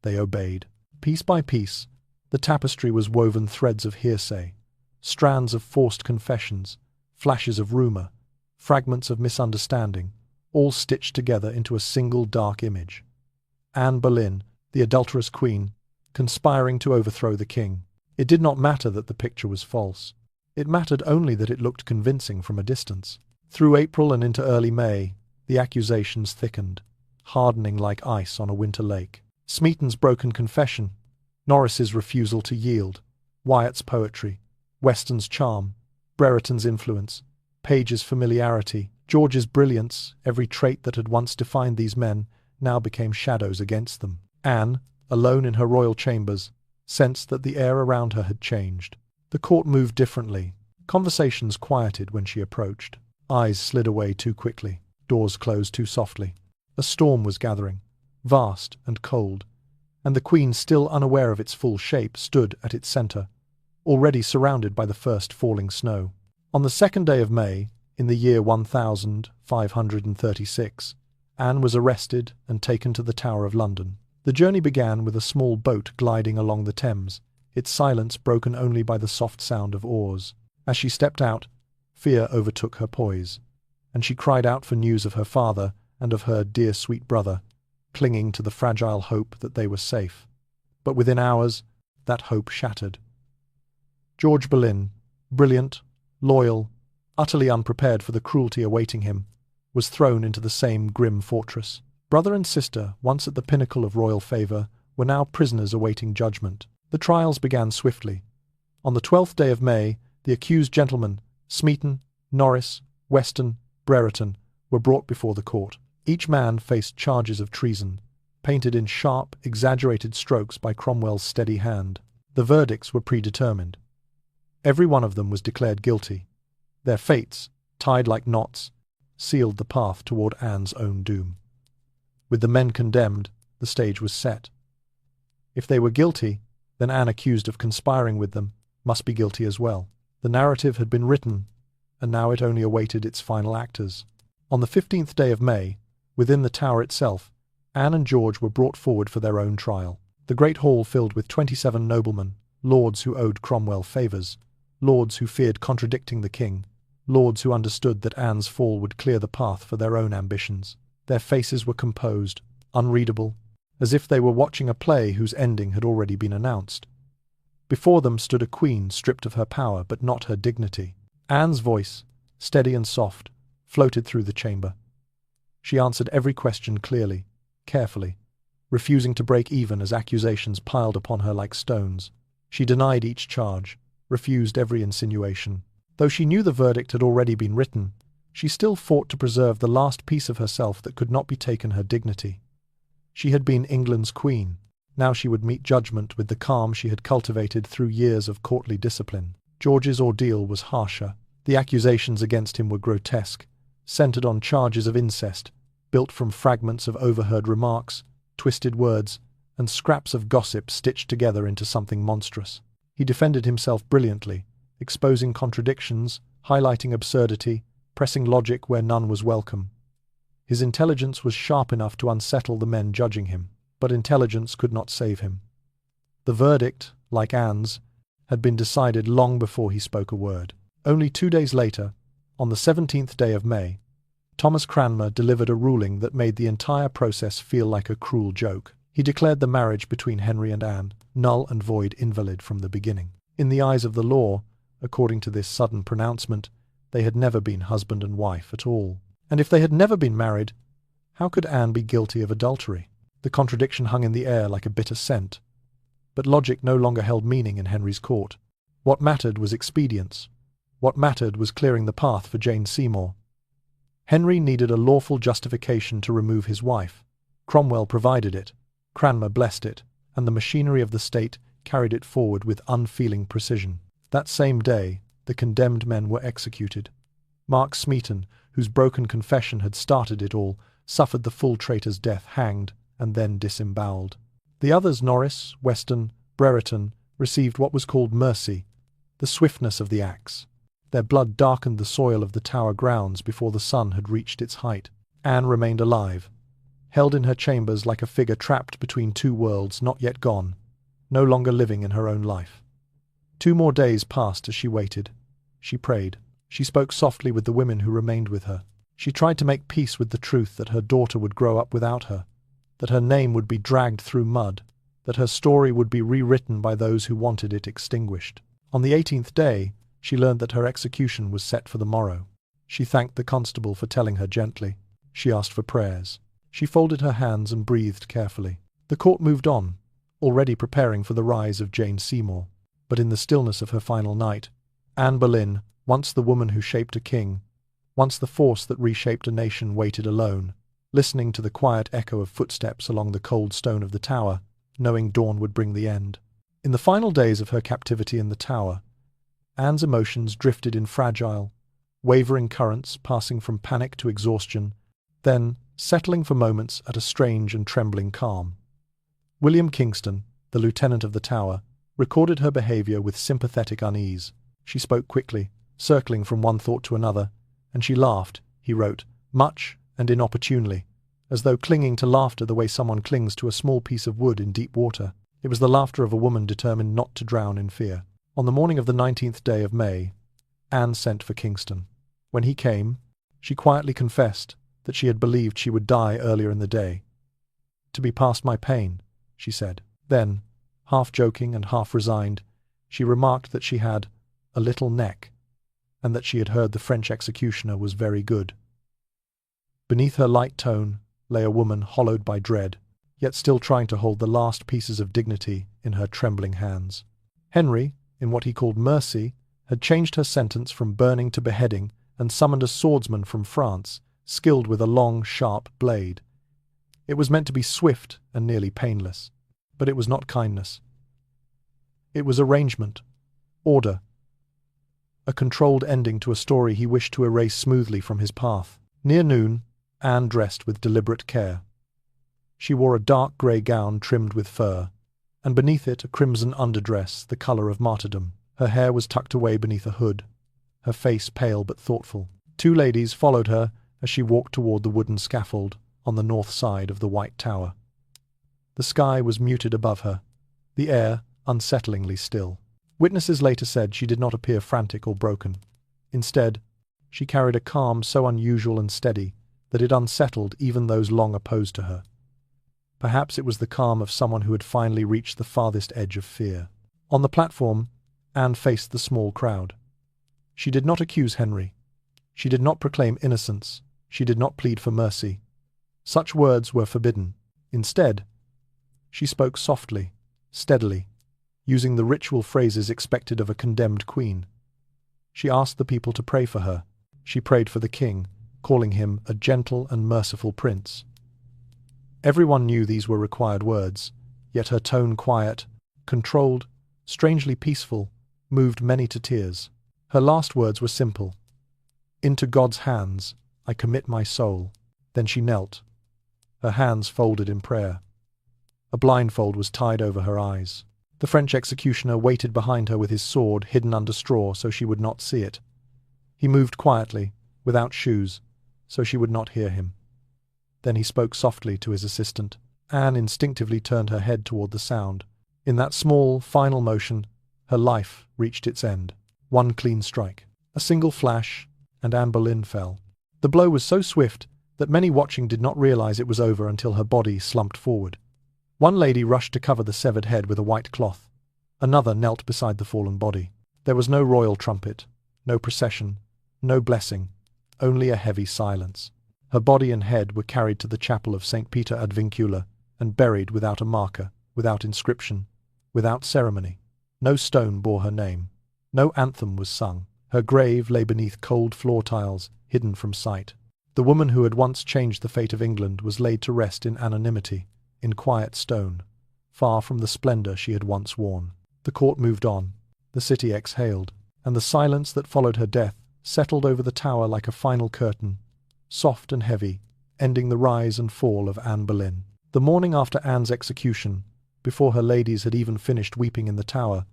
They obeyed. Piece by piece, the tapestry was woven threads of hearsay, strands of forced confessions, flashes of rumour, fragments of misunderstanding, all stitched together into a single dark image. Anne Boleyn, the adulterous queen, conspiring to overthrow the king. It did not matter that the picture was false. It mattered only that it looked convincing from a distance. Through April and into early May, the accusations thickened, hardening like ice on a winter lake. Smeaton's broken confession, Norris's refusal to yield, Wyatt's poetry, Weston's charm, Brereton's influence, Page's familiarity, George's brilliance, every trait that had once defined these men now became shadows against them. Anne, alone in her royal chambers, sensed that the air around her had changed. The court moved differently. Conversations quieted when she approached. Eyes slid away too quickly. Doors closed too softly. A storm was gathering, vast and cold, and the Queen, still unaware of its full shape, stood at its centre, already surrounded by the first falling snow. On the 2nd day of May, in the year 1536, Anne was arrested and taken to the Tower of London. The journey began with a small boat gliding along the Thames, its silence broken only by the soft sound of oars. As she stepped out, fear overtook her poise, and she cried out for news of her father and of her dear sweet brother, clinging to the fragile hope that they were safe. But within hours, that hope shattered. George Boleyn, brilliant, loyal, utterly unprepared for the cruelty awaiting him, was thrown into the same grim fortress. Brother and sister, once at the pinnacle of royal favour, were now prisoners awaiting judgment. The trials began swiftly. On the 12th day of May, the accused gentlemen, Smeaton, Norris, Weston, Brereton, were brought before the court. Each man faced charges of treason, painted in sharp, exaggerated strokes by Cromwell's steady hand. The verdicts were predetermined. Every one of them was declared guilty. Their fates, tied like knots, sealed the path toward Anne's own doom. With the men condemned, the stage was set. If they were guilty, then Anne, accused of conspiring with them, must be guilty as well. The narrative had been written, and now it only awaited its final actors. On the 15th day of May, within the Tower itself, Anne and George were brought forward for their own trial. The great hall filled with 27 noblemen, lords who owed Cromwell favours, lords who feared contradicting the king, lords who understood that Anne's fall would clear the path for their own ambitions. Their faces were composed, unreadable, as if they were watching a play whose ending had already been announced. Before them stood a queen stripped of her power but not her dignity. Anne's voice, steady and soft, floated through the chamber. She answered every question clearly, carefully, refusing to break even as accusations piled upon her like stones. She denied each charge, refused every insinuation. Though she knew the verdict had already been written, she still fought to preserve the last piece of herself that could not be taken, her dignity. She had been England's queen. Now she would meet judgment with the calm she had cultivated through years of courtly discipline. George's ordeal was harsher. The accusations against him were grotesque, centered on charges of incest, built from fragments of overheard remarks, twisted words, and scraps of gossip stitched together into something monstrous. He defended himself brilliantly, exposing contradictions, highlighting absurdity, pressing logic where none was welcome. His intelligence was sharp enough to unsettle the men judging him, but intelligence could not save him. The verdict, like Anne's, had been decided long before he spoke a word. Only 2 days later, on the 17th day of May, Thomas Cranmer delivered a ruling that made the entire process feel like a cruel joke. He declared the marriage between Henry and Anne null and void, invalid from the beginning. In the eyes of the law, according to this sudden pronouncement, they had never been husband and wife at all. And if they had never been married, how could Anne be guilty of adultery? The contradiction hung in the air like a bitter scent. But logic no longer held meaning in Henry's court. What mattered was expedience. What mattered was clearing the path for Jane Seymour. Henry needed a lawful justification to remove his wife. Cromwell provided it, Cranmer blessed it, and the machinery of the state carried it forward with unfeeling precision. That same day, the condemned men were executed. Mark Smeaton, whose broken confession had started it all, suffered the full traitor's death, hanged, and then disemboweled. The others, Norris, Weston, Brereton, received what was called mercy, the swiftness of the axe. Their blood darkened the soil of the Tower grounds before the sun had reached its height. Anne remained alive, held in her chambers like a figure trapped between two worlds not yet gone, no longer living in her own life. 2 more days passed as she waited. She prayed. She spoke softly with the women who remained with her. She tried to make peace with the truth that her daughter would grow up without her, that her name would be dragged through mud, that her story would be rewritten by those who wanted it extinguished. On the 18th day, she learned that her execution was set for the morrow. She thanked the constable for telling her gently. She asked for prayers. She folded her hands and breathed carefully. The court moved on, already preparing for the rise of Jane Seymour. But in the stillness of her final night, Anne Boleyn, once the woman who shaped a king, once the force that reshaped a nation, waited alone, listening to the quiet echo of footsteps along the cold stone of the tower, knowing dawn would bring the end. In the final days of her captivity in the tower, Anne's emotions drifted in fragile, wavering currents, passing from panic to exhaustion, then settling for moments at a strange and trembling calm. William Kingston, the lieutenant of the tower, recorded her behavior with sympathetic unease. She spoke quickly, circling from one thought to another, and she laughed, he wrote, much and inopportunely, as though clinging to laughter the way someone clings to a small piece of wood in deep water. It was the laughter of a woman determined not to drown in fear. On the morning of the 19th day of May, Anne sent for Kingston. When he came, she quietly confessed that she had believed she would die earlier in the day. "To be past my pain," she said. Then, half joking and half resigned, she remarked that she had a little neck, and that she had heard the French executioner was very good. Beneath her light tone lay a woman hollowed by dread, yet still trying to hold the last pieces of dignity in her trembling hands. Henry, in what he called mercy, had changed her sentence from burning to beheading and summoned a swordsman from France, skilled with a long, sharp blade. It was meant to be swift and nearly painless, but it was not kindness. It was arrangement, order, a controlled ending to a story he wished to erase smoothly from his path. Near noon, Anne dressed with deliberate care. She wore a dark grey gown trimmed with fur, and beneath it a crimson underdress the colour of martyrdom. Her hair was tucked away beneath a hood, her face pale but thoughtful. Two ladies followed her as she walked toward the wooden scaffold on the north side of the White Tower. The sky was muted above her, the air unsettlingly still. Witnesses later said she did not appear frantic or broken. Instead, she carried a calm so unusual and steady that it unsettled even those long opposed to her. Perhaps it was the calm of someone who had finally reached the farthest edge of fear. On the platform, Anne faced the small crowd. She did not accuse Henry. She did not proclaim innocence. She did not plead for mercy. Such words were forbidden. Instead, she spoke softly, steadily, using the ritual phrases expected of a condemned queen. She asked the people to pray for her. She prayed for the king, calling him a gentle and merciful prince. Everyone knew these were required words, yet her tone, quiet, controlled, strangely peaceful, moved many to tears. Her last words were simple. "Into God's hands I commit my soul." Then she knelt, her hands folded in prayer. A blindfold was tied over her eyes. The French executioner waited behind her with his sword hidden under straw so she would not see it. He moved quietly, without shoes, so she would not hear him. Then he spoke softly to his assistant. Anne instinctively turned her head toward the sound. In that small, final motion, her life reached its end. One clean strike. A single flash, and Anne Boleyn fell. The blow was so swift that many watching did not realize it was over until her body slumped forward. One lady rushed to cover the severed head with a white cloth. Another knelt beside the fallen body. There was no royal trumpet, no procession, no blessing, only a heavy silence. Her body and head were carried to the chapel of St. Peter ad Vincula and buried without a marker, without inscription, without ceremony. No stone bore her name. No anthem was sung. Her grave lay beneath cold floor tiles, hidden from sight. The woman who had once changed the fate of England was laid to rest in anonymity, in quiet stone, far from the splendor she had once worn. The court moved on, the city exhaled, and the silence that followed her death settled over the tower like a final curtain, soft and heavy, ending the rise and fall of Anne Boleyn. The morning after Anne's execution, before her ladies had even finished weeping in the tower,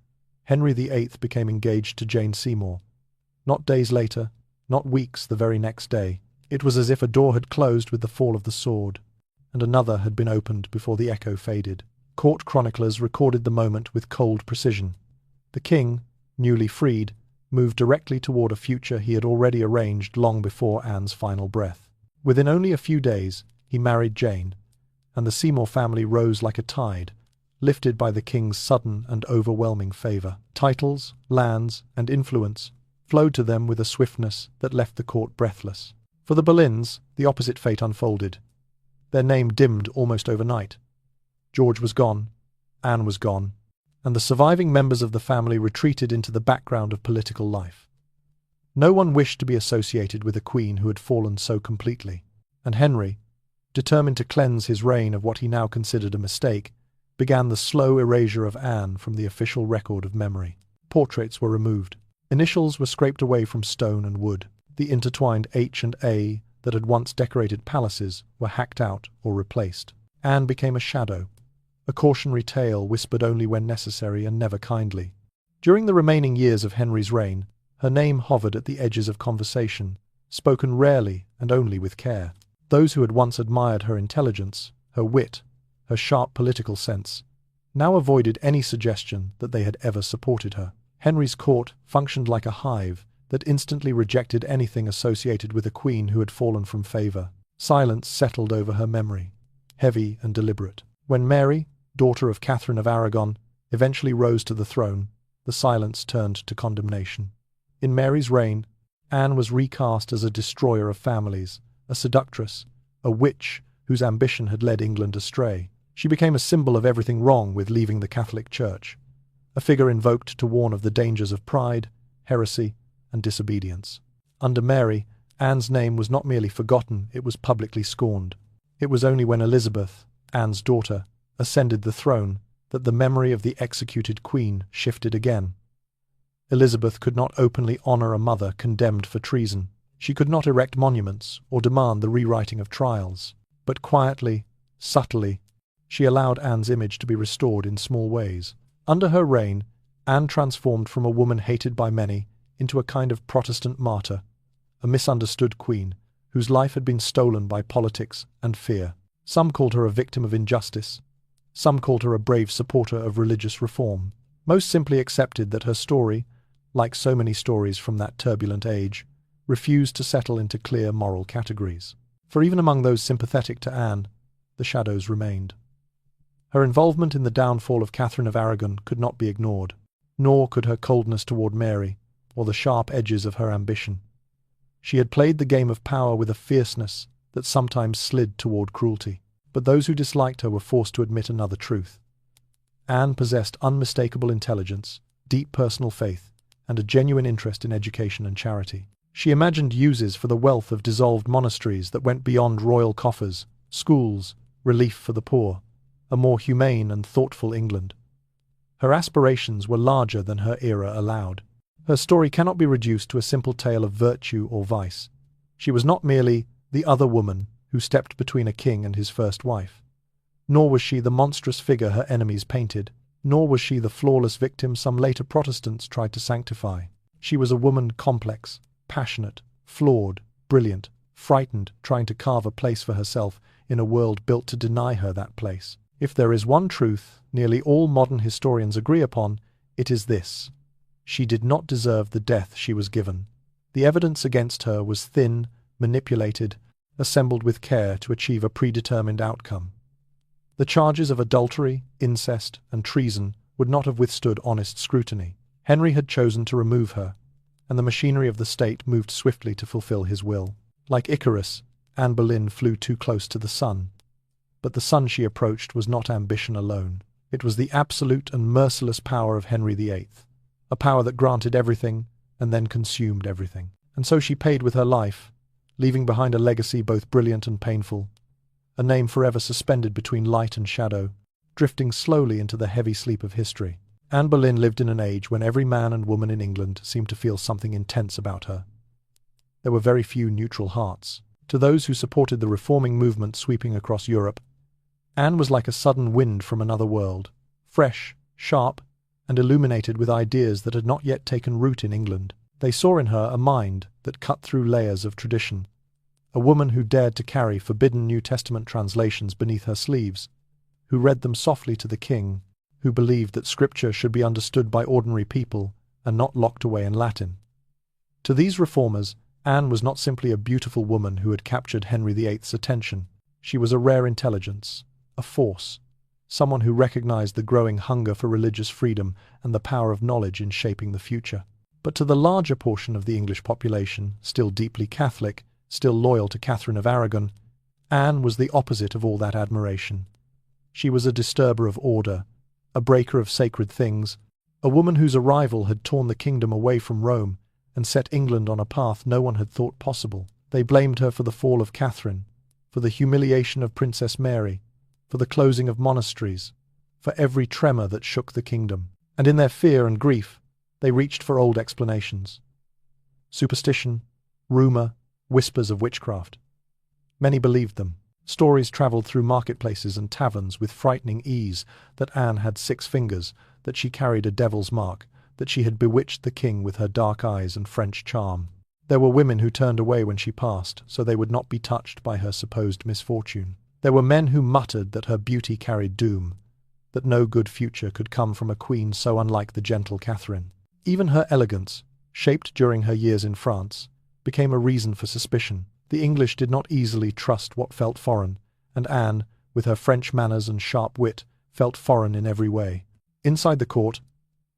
Henry VIII became engaged to Jane Seymour. Not days later, not weeks the very next day. It was as if a door had closed with the fall of the sword, and another had been opened before the echo faded. Court chroniclers recorded the moment with cold precision. The king, newly freed, moved directly toward a future he had already arranged long before Anne's final breath. Within only a few days, he married Jane, and the Seymour family rose like a tide, lifted by the king's sudden and overwhelming favor. Titles, lands, and influence flowed to them with a swiftness that left the court breathless. For the Boleyns, the opposite fate unfolded. Their name dimmed almost overnight. George was gone, Anne was gone, and the surviving members of the family retreated into the background of political life. No one wished to be associated with a queen who had fallen so completely, and Henry, determined to cleanse his reign of what he now considered a mistake, began the slow erasure of Anne from the official record of memory. Portraits were removed. Initials were scraped away from stone and wood. The intertwined H and A that had once decorated palaces were hacked out or replaced. Anne became a shadow, a cautionary tale whispered only when necessary and never kindly. During the remaining years of Henry's reign, her name hovered at the edges of conversation, spoken rarely and only with care. Those who had once admired her intelligence, her wit, her sharp political sense, now avoided any suggestion that they had ever supported her. Henry's court functioned like a hive that instantly rejected anything associated with a queen who had fallen from favour. Silence settled over her memory, heavy and deliberate. When Mary, daughter of Catherine of Aragon, eventually rose to the throne, the silence turned to condemnation. In Mary's reign, Anne was recast as a destroyer of families, a seductress, a witch whose ambition had led England astray. She became a symbol of everything wrong with leaving the Catholic Church, a figure invoked to warn of the dangers of pride, heresy, and disobedience. Under Mary, Anne's name was not merely forgotten, it was publicly scorned. It was only when Elizabeth, Anne's daughter, ascended the throne that the memory of the executed queen shifted again. Elizabeth could not openly honour a mother condemned for treason. She could not erect monuments or demand the rewriting of trials. But quietly, subtly, she allowed Anne's image to be restored in small ways. Under her reign, Anne transformed from a woman hated by many into a kind of Protestant martyr, a misunderstood queen whose life had been stolen by politics and fear. Some called her a victim of injustice. Some called her a brave supporter of religious reform. Most simply accepted that her story, like so many stories from that turbulent age, refused to settle into clear moral categories. For even among those sympathetic to Anne, the shadows remained. Her involvement in the downfall of Catherine of Aragon could not be ignored, nor could her coldness toward Mary, or the sharp edges of her ambition. She had played the game of power with a fierceness that sometimes slid toward cruelty. But those who disliked her were forced to admit another truth. Anne possessed unmistakable intelligence, deep personal faith, and a genuine interest in education and charity. She imagined uses for the wealth of dissolved monasteries that went beyond royal coffers, schools, relief for the poor, a more humane and thoughtful England. Her aspirations were larger than her era allowed. Her story cannot be reduced to a simple tale of virtue or vice. She was not merely the other woman who stepped between a king and his first wife. Nor was she the monstrous figure her enemies painted, nor was she the flawless victim some later Protestants tried to sanctify. She was a woman complex, passionate, flawed, brilliant, frightened, trying to carve a place for herself in a world built to deny her that place. If there is one truth nearly all modern historians agree upon, it is this: she did not deserve the death she was given. The evidence against her was thin, manipulated, assembled with care to achieve a predetermined outcome. The charges of adultery, incest, and treason would not have withstood honest scrutiny. Henry had chosen to remove her, and the machinery of the state moved swiftly to fulfill his will. Like Icarus, Anne Boleyn flew too close to the sun. But the sun she approached was not ambition alone. It was the absolute and merciless power of Henry VIII, a power that granted everything and then consumed everything. And so she paid with her life, leaving behind a legacy both brilliant and painful, a name forever suspended between light and shadow, drifting slowly into the heavy sleep of history. Anne Boleyn lived in an age when every man and woman in England seemed to feel something intense about her. There were very few neutral hearts. To those who supported the reforming movement sweeping across Europe, Anne was like a sudden wind from another world, fresh, sharp, and illuminated with ideas that had not yet taken root in England. They saw in her a mind that cut through layers of tradition, a woman who dared to carry forbidden New Testament translations beneath her sleeves, who read them softly to the king, who believed that Scripture should be understood by ordinary people and not locked away in Latin. To these reformers, Anne was not simply a beautiful woman who had captured Henry VIII's attention. She was a rare intelligence, a force, someone who recognized the growing hunger for religious freedom and the power of knowledge in shaping the future. But to the larger portion of the English population, still deeply Catholic, still loyal to Catherine of Aragon, Anne was the opposite of all that admiration. She was a disturber of order, a breaker of sacred things, a woman whose arrival had torn the kingdom away from Rome and set England on a path no one had thought possible. They blamed her for the fall of Catherine, for the humiliation of Princess Mary, for the closing of monasteries, for every tremor that shook the kingdom. And in their fear and grief, they reached for old explanations. Superstition, rumour, whispers of witchcraft. Many believed them. Stories travelled through marketplaces and taverns with frightening ease that Anne had 6 fingers, that she carried a devil's mark, that she had bewitched the king with her dark eyes and French charm. There were women who turned away when she passed, so they would not be touched by her supposed misfortune. There were men who muttered that her beauty carried doom, that no good future could come from a queen so unlike the gentle Catherine. Even her elegance, shaped during her years in France, became a reason for suspicion. The English did not easily trust what felt foreign, and Anne, with her French manners and sharp wit, felt foreign in every way. Inside the court,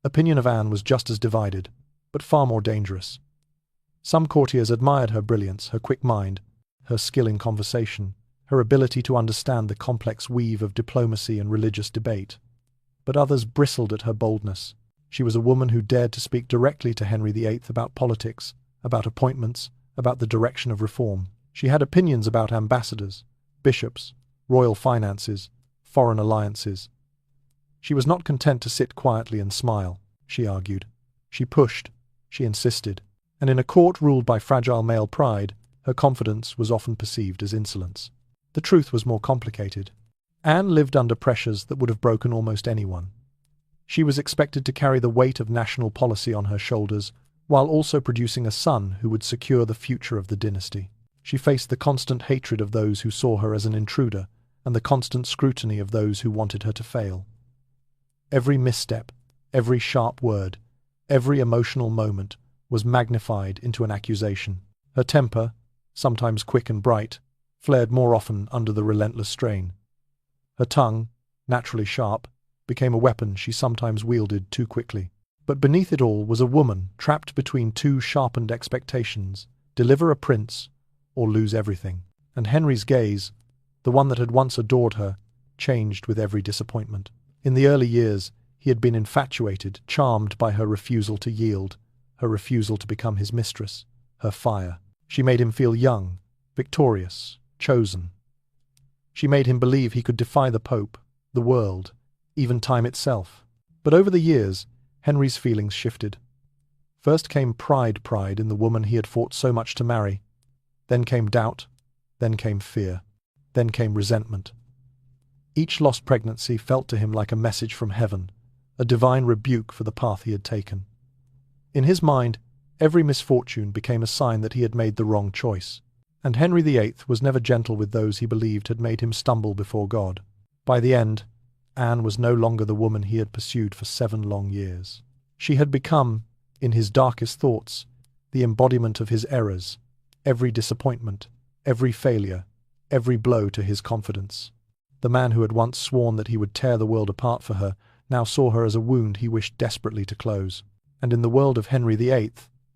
opinion of Anne was just as divided, but far more dangerous. Some courtiers admired her brilliance, her quick mind, her skill in conversation, her ability to understand the complex weave of diplomacy and religious debate. But others bristled at her boldness. She was a woman who dared to speak directly to Henry VIII about politics, about appointments, about the direction of reform. She had opinions about ambassadors, bishops, royal finances, foreign alliances. She was not content to sit quietly and smile, she argued. She pushed, she insisted, and in a court ruled by fragile male pride, her confidence was often perceived as insolence. The truth was more complicated. Anne lived under pressures that would have broken almost anyone. She was expected to carry the weight of national policy on her shoulders, while also producing a son who would secure the future of the dynasty. She faced the constant hatred of those who saw her as an intruder, and the constant scrutiny of those who wanted her to fail. Every misstep, every sharp word, every emotional moment was magnified into an accusation. Her temper, sometimes quick and bright, flared more often under the relentless strain. Her tongue, naturally sharp, became a weapon she sometimes wielded too quickly. But beneath it all was a woman trapped between 2 sharpened expectations: deliver a prince or lose everything. And Henry's gaze, the one that had once adored her, changed with every disappointment. In the early years, he had been infatuated, charmed by her refusal to yield, her refusal to become his mistress, her fire. She made him feel young, victorious, chosen. She made him believe he could defy the Pope, the world, even time itself. But over the years, Henry's feelings shifted. First came pride in the woman he had fought so much to marry. Then came doubt, then came fear, then came resentment. Each lost pregnancy felt to him like a message from heaven, a divine rebuke for the path he had taken. In his mind, every misfortune became a sign that he had made the wrong choice. And Henry VIII was never gentle with those he believed had made him stumble before God. By the end, Anne was no longer the woman he had pursued for 7 long years. She had become, in his darkest thoughts, the embodiment of his errors, every disappointment, every failure, every blow to his confidence. The man who had once sworn that he would tear the world apart for her now saw her as a wound he wished desperately to close. And in the world of Henry VIII,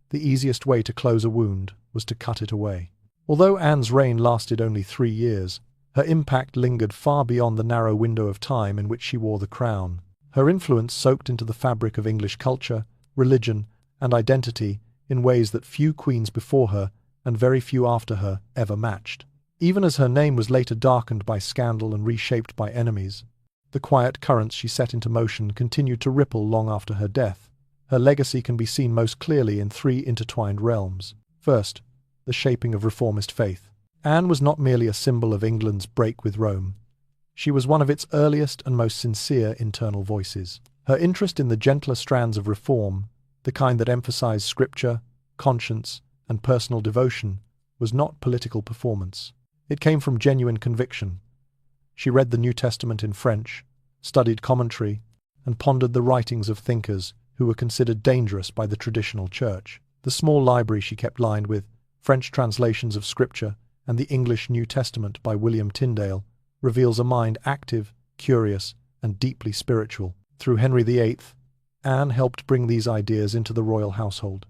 the easiest way to close a wound was to cut it away. Although Anne's reign lasted only 3 years, her impact lingered far beyond the narrow window of time in which she wore the crown. Her influence soaked into the fabric of English culture, religion, and identity in ways that few queens before her, and very few after her, ever matched. Even as her name was later darkened by scandal and reshaped by enemies, the quiet currents she set into motion continued to ripple long after her death. Her legacy can be seen most clearly in 3 intertwined realms. First, the shaping of reformist faith. Anne was not merely a symbol of England's break with Rome. She was one of its earliest and most sincere internal voices. Her interest in the gentler strands of reform, the kind that emphasized scripture, conscience, and personal devotion, was not political performance. It came from genuine conviction. She read the New Testament in French, studied commentary, and pondered the writings of thinkers who were considered dangerous by the traditional church. The small library she kept lined with French translations of Scripture and the English New Testament by William Tyndale reveals a mind active, curious, and deeply spiritual. Through Henry VIII, Anne helped bring these ideas into the royal household.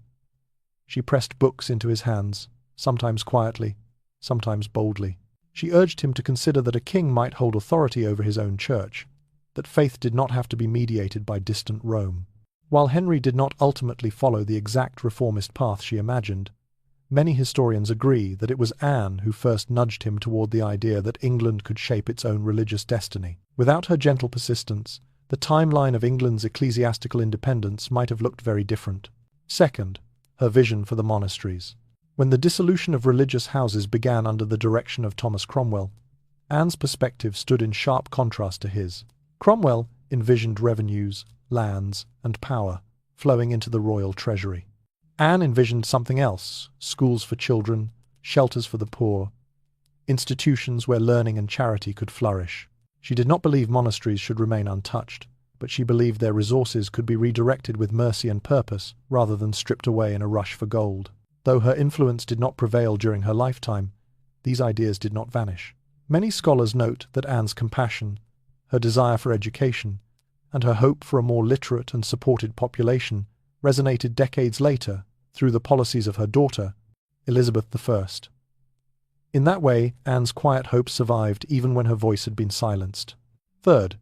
She pressed books into his hands, sometimes quietly, sometimes boldly. She urged him to consider that a king might hold authority over his own church, that faith did not have to be mediated by distant Rome. While Henry did not ultimately follow the exact reformist path she imagined, many historians agree that it was Anne who first nudged him toward the idea that England could shape its own religious destiny. Without her gentle persistence, the timeline of England's ecclesiastical independence might have looked very different. Second, her vision for the monasteries. When the dissolution of religious houses began under the direction of Thomas Cromwell, Anne's perspective stood in sharp contrast to his. Cromwell envisioned revenues, lands, and power flowing into the royal treasury. Anne envisioned something else: schools for children, shelters for the poor, institutions where learning and charity could flourish. She did not believe monasteries should remain untouched, but she believed their resources could be redirected with mercy and purpose rather than stripped away in a rush for gold. Though her influence did not prevail during her lifetime, these ideas did not vanish. Many scholars note that Anne's compassion, her desire for education, and her hope for a more literate and supported population resonated decades later through the policies of her daughter, Elizabeth I. In that way, Anne's quiet hope survived even when her voice had been silenced. Third,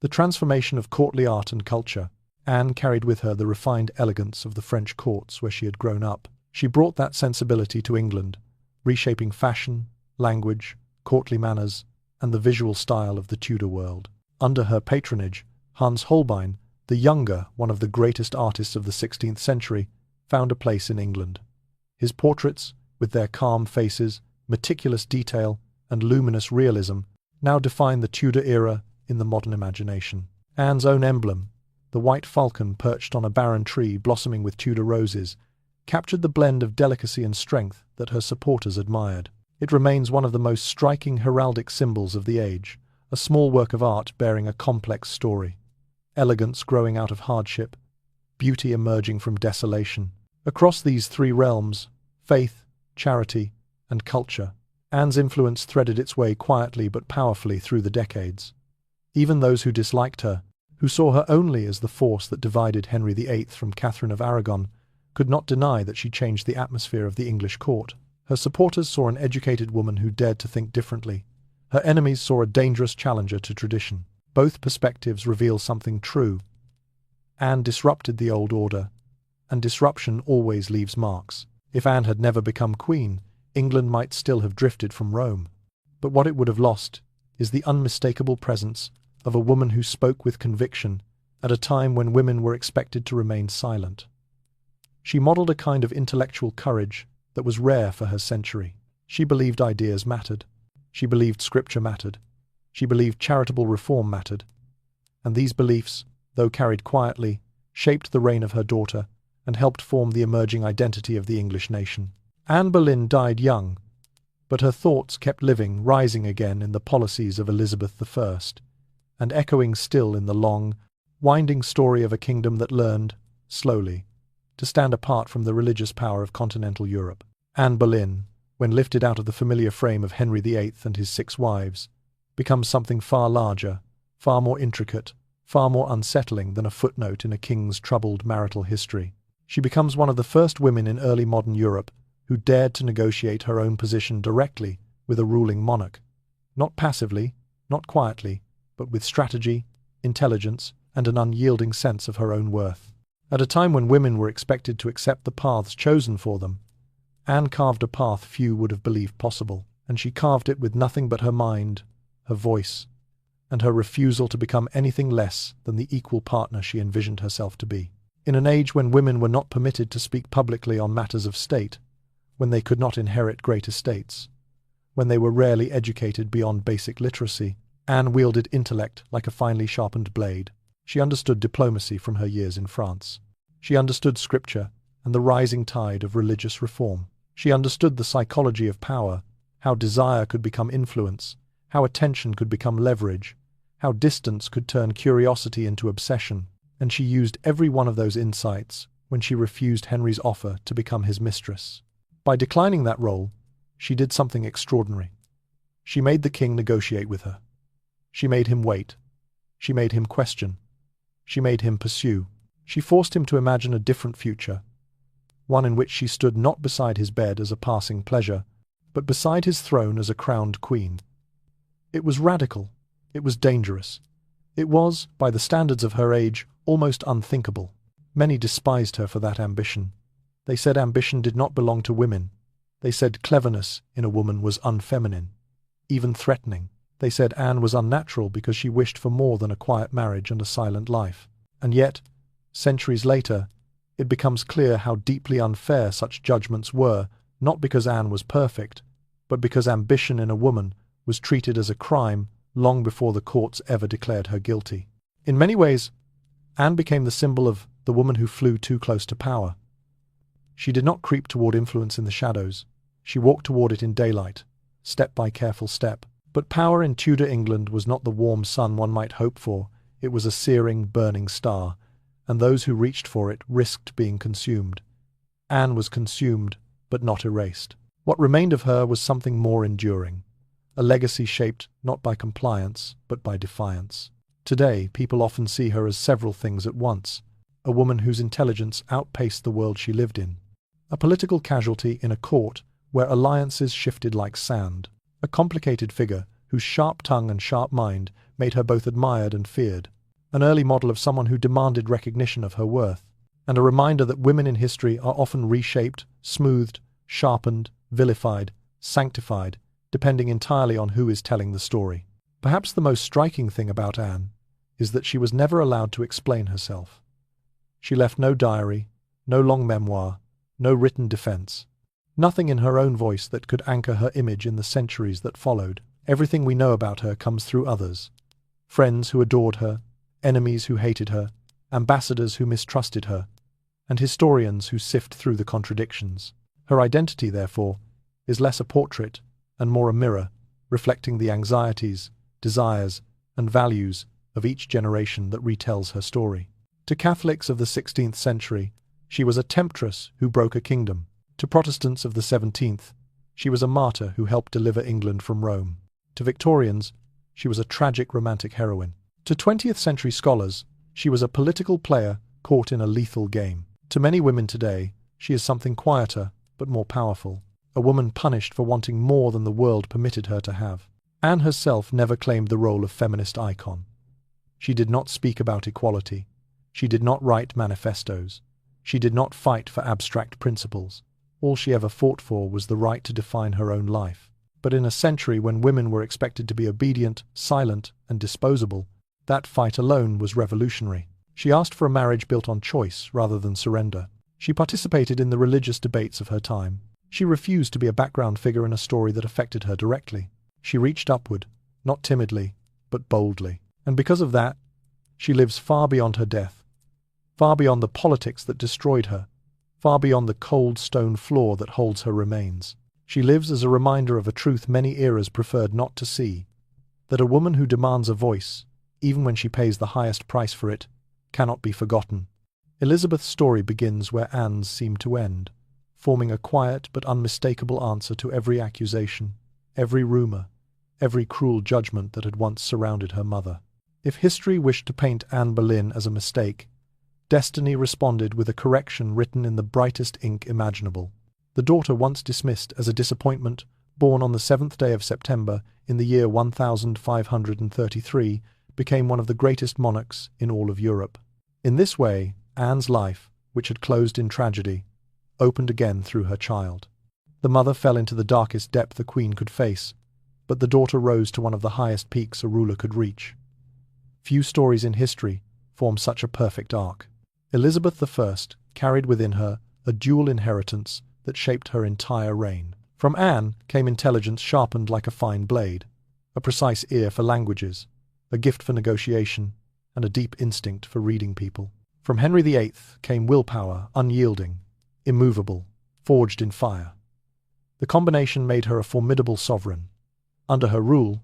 the transformation of courtly art and culture. Anne carried with her the refined elegance of the French courts where she had grown up. She brought that sensibility to England, reshaping fashion, language, courtly manners, and the visual style of the Tudor world. Under her patronage, Hans Holbein, the younger, one of the greatest artists of the 16th century, found a place in England. His portraits, with their calm faces, meticulous detail, and luminous realism, now define the Tudor era in the modern imagination. Anne's own emblem, the white falcon perched on a barren tree blossoming with Tudor roses, captured the blend of delicacy and strength that her supporters admired. It remains one of the most striking heraldic symbols of the age, a small work of art bearing a complex story. Elegance growing out of hardship, beauty emerging from desolation. Across these three realms, faith, charity, and culture, Anne's influence threaded its way quietly but powerfully through the decades. Even those who disliked her, who saw her only as the force that divided Henry VIII from Catherine of Aragon, could not deny that she changed the atmosphere of the English court. Her supporters saw an educated woman who dared to think differently. Her enemies saw a dangerous challenger to tradition. Both perspectives reveal something true. Anne disrupted the old order, and disruption always leaves marks. If Anne had never become queen, England might still have drifted from Rome. But what it would have lost is the unmistakable presence of a woman who spoke with conviction at a time when women were expected to remain silent. She modeled a kind of intellectual courage that was rare for her century. She believed ideas mattered. She believed scripture mattered. She believed charitable reform mattered. And these beliefs, though carried quietly, shaped the reign of her daughter and helped form the emerging identity of the English nation. Anne Boleyn died young, but her thoughts kept living, rising again in the policies of Elizabeth I, and echoing still in the long, winding story of a kingdom that learned, slowly, to stand apart from the religious power of continental Europe. Anne Boleyn, when lifted out of the familiar frame of Henry VIII and his 6 wives, becomes something far larger, far more intricate, far more unsettling than a footnote in a king's troubled marital history. She becomes one of the first women in early modern Europe who dared to negotiate her own position directly with a ruling monarch, not passively, not quietly, but with strategy, intelligence, and an unyielding sense of her own worth. At a time when women were expected to accept the paths chosen for them, Anne carved a path few would have believed possible, and she carved it with nothing but her mind, her voice, and her refusal to become anything less than the equal partner she envisioned herself to be. In an age when women were not permitted to speak publicly on matters of state, when they could not inherit great estates, when they were rarely educated beyond basic literacy, Anne wielded intellect like a finely sharpened blade. She understood diplomacy from her years in France. She understood scripture and the rising tide of religious reform. She understood the psychology of power, how desire could become influence, how attention could become leverage, how distance could turn curiosity into obsession, and she used every one of those insights when she refused Henry's offer to become his mistress. By declining that role, she did something extraordinary. She made the king negotiate with her. She made him wait. She made him question. She made him pursue. She forced him to imagine a different future, one in which she stood not beside his bed as a passing pleasure, but beside his throne as a crowned queen. It was radical. It was dangerous. It was, by the standards of her age, almost unthinkable. Many despised her for that ambition. They said ambition did not belong to women. They said cleverness in a woman was unfeminine, even threatening. They said Anne was unnatural because she wished for more than a quiet marriage and a silent life. And yet, centuries later, it becomes clear how deeply unfair such judgments were, not because Anne was perfect, but because ambition in a woman was treated as a crime long before the courts ever declared her guilty. In many ways, Anne became the symbol of the woman who flew too close to power. She did not creep toward influence in the shadows. She walked toward it in daylight, step by careful step. But power in Tudor England was not the warm sun one might hope for. It was a searing, burning star, and those who reached for it risked being consumed. Anne was consumed, but not erased. What remained of her was something more enduring, a legacy shaped not by compliance, but by defiance. Today, people often see her as several things at once: a woman whose intelligence outpaced the world she lived in, a political casualty in a court where alliances shifted like sand, a complicated figure whose sharp tongue and sharp mind made her both admired and feared, an early model of someone who demanded recognition of her worth, and a reminder that women in history are often reshaped, smoothed, sharpened, vilified, sanctified, depending entirely on who is telling the story. Perhaps the most striking thing about Anne is that she was never allowed to explain herself. She left no diary, no long memoir, no written defense. Nothing in her own voice that could anchor her image in the centuries that followed. Everything we know about her comes through others. Friends who adored her, enemies who hated her, ambassadors who mistrusted her, and historians who sift through the contradictions. Her identity, therefore, is less a portrait and more a mirror, reflecting the anxieties, desires, and values of each generation that retells her story. To Catholics of the 16th century, she was a temptress who broke a kingdom. To Protestants of the 17th, she was a martyr who helped deliver England from Rome. To Victorians, she was a tragic romantic heroine. To 20th century scholars, she was a political player caught in a lethal game. To many women today, she is something quieter but more powerful, a woman punished for wanting more than the world permitted her to have. Anne herself never claimed the role of feminist icon. She did not speak about equality. She did not write manifestos. She did not fight for abstract principles. All she ever fought for was the right to define her own life. But in a century when women were expected to be obedient, silent, and disposable, that fight alone was revolutionary. She asked for a marriage built on choice rather than surrender. She participated in the religious debates of her time. She refused to be a background figure in a story that affected her directly. She reached upward, not timidly, but boldly. And because of that, she lives far beyond her death, far beyond the politics that destroyed her, far beyond the cold stone floor that holds her remains. She lives as a reminder of a truth many eras preferred not to see, that a woman who demands a voice, even when she pays the highest price for it, cannot be forgotten. Elizabeth's story begins where Anne's seemed to end, forming a quiet but unmistakable answer to every accusation, every rumor, every cruel judgment that had once surrounded her mother. If history wished to paint Anne Boleyn as a mistake, destiny responded with a correction written in the brightest ink imaginable. The daughter once dismissed as a disappointment, born on the 7th day of September in the year 1533, became one of the greatest monarchs in all of Europe. In this way, Anne's life, which had closed in tragedy, opened again through her child. The mother fell into the darkest depth a queen could face, but the daughter rose to one of the highest peaks a ruler could reach. Few stories in history form such a perfect arc. Elizabeth I carried within her a dual inheritance that shaped her entire reign. From Anne came intelligence sharpened like a fine blade, a precise ear for languages, a gift for negotiation, and a deep instinct for reading people. From Henry VIII came willpower, unyielding, immovable, forged in fire. The combination made her a formidable sovereign. Under her rule,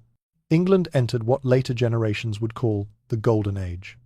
England entered what later generations would call the Golden Age,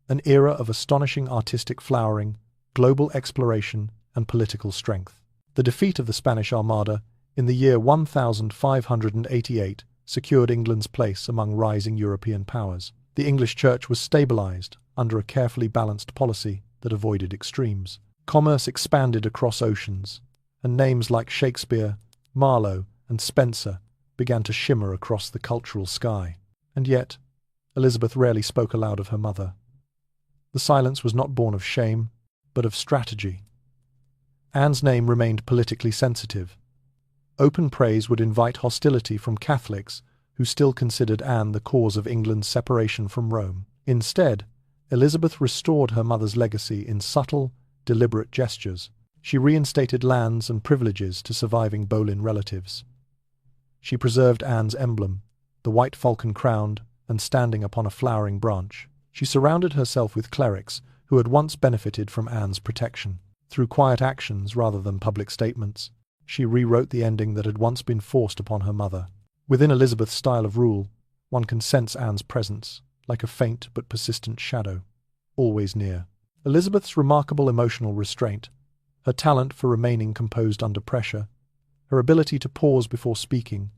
an era of astonishing artistic flowering, global exploration, and political strength. The defeat of the Spanish Armada in the year 1588 secured England's place among rising European powers. The English Church was stabilized under a carefully balanced policy that avoided extremes. Commerce expanded across oceans, and names like Shakespeare, Marlowe, and Spencer began to shimmer across the cultural sky. And yet, Elizabeth rarely spoke aloud of her mother. The silence was not born of shame, but of strategy. Anne's name remained politically sensitive. Open praise would invite hostility from Catholics, who still considered Anne the cause of England's separation from Rome. Instead, Elizabeth restored her mother's legacy in subtle, deliberate gestures. She reinstated lands and privileges to surviving Boleyn relatives. She preserved Anne's emblem, the white falcon crowned and standing upon a flowering branch. She surrounded herself with clerics who had once benefited from Anne's protection. Through quiet actions rather than public statements, she rewrote the ending that had once been forced upon her mother. Within Elizabeth's style of rule, one can sense Anne's presence, like a faint but persistent shadow, always near. Elizabeth's remarkable emotional restraint, her talent for remaining composed under pressure, her ability to pause before speaking,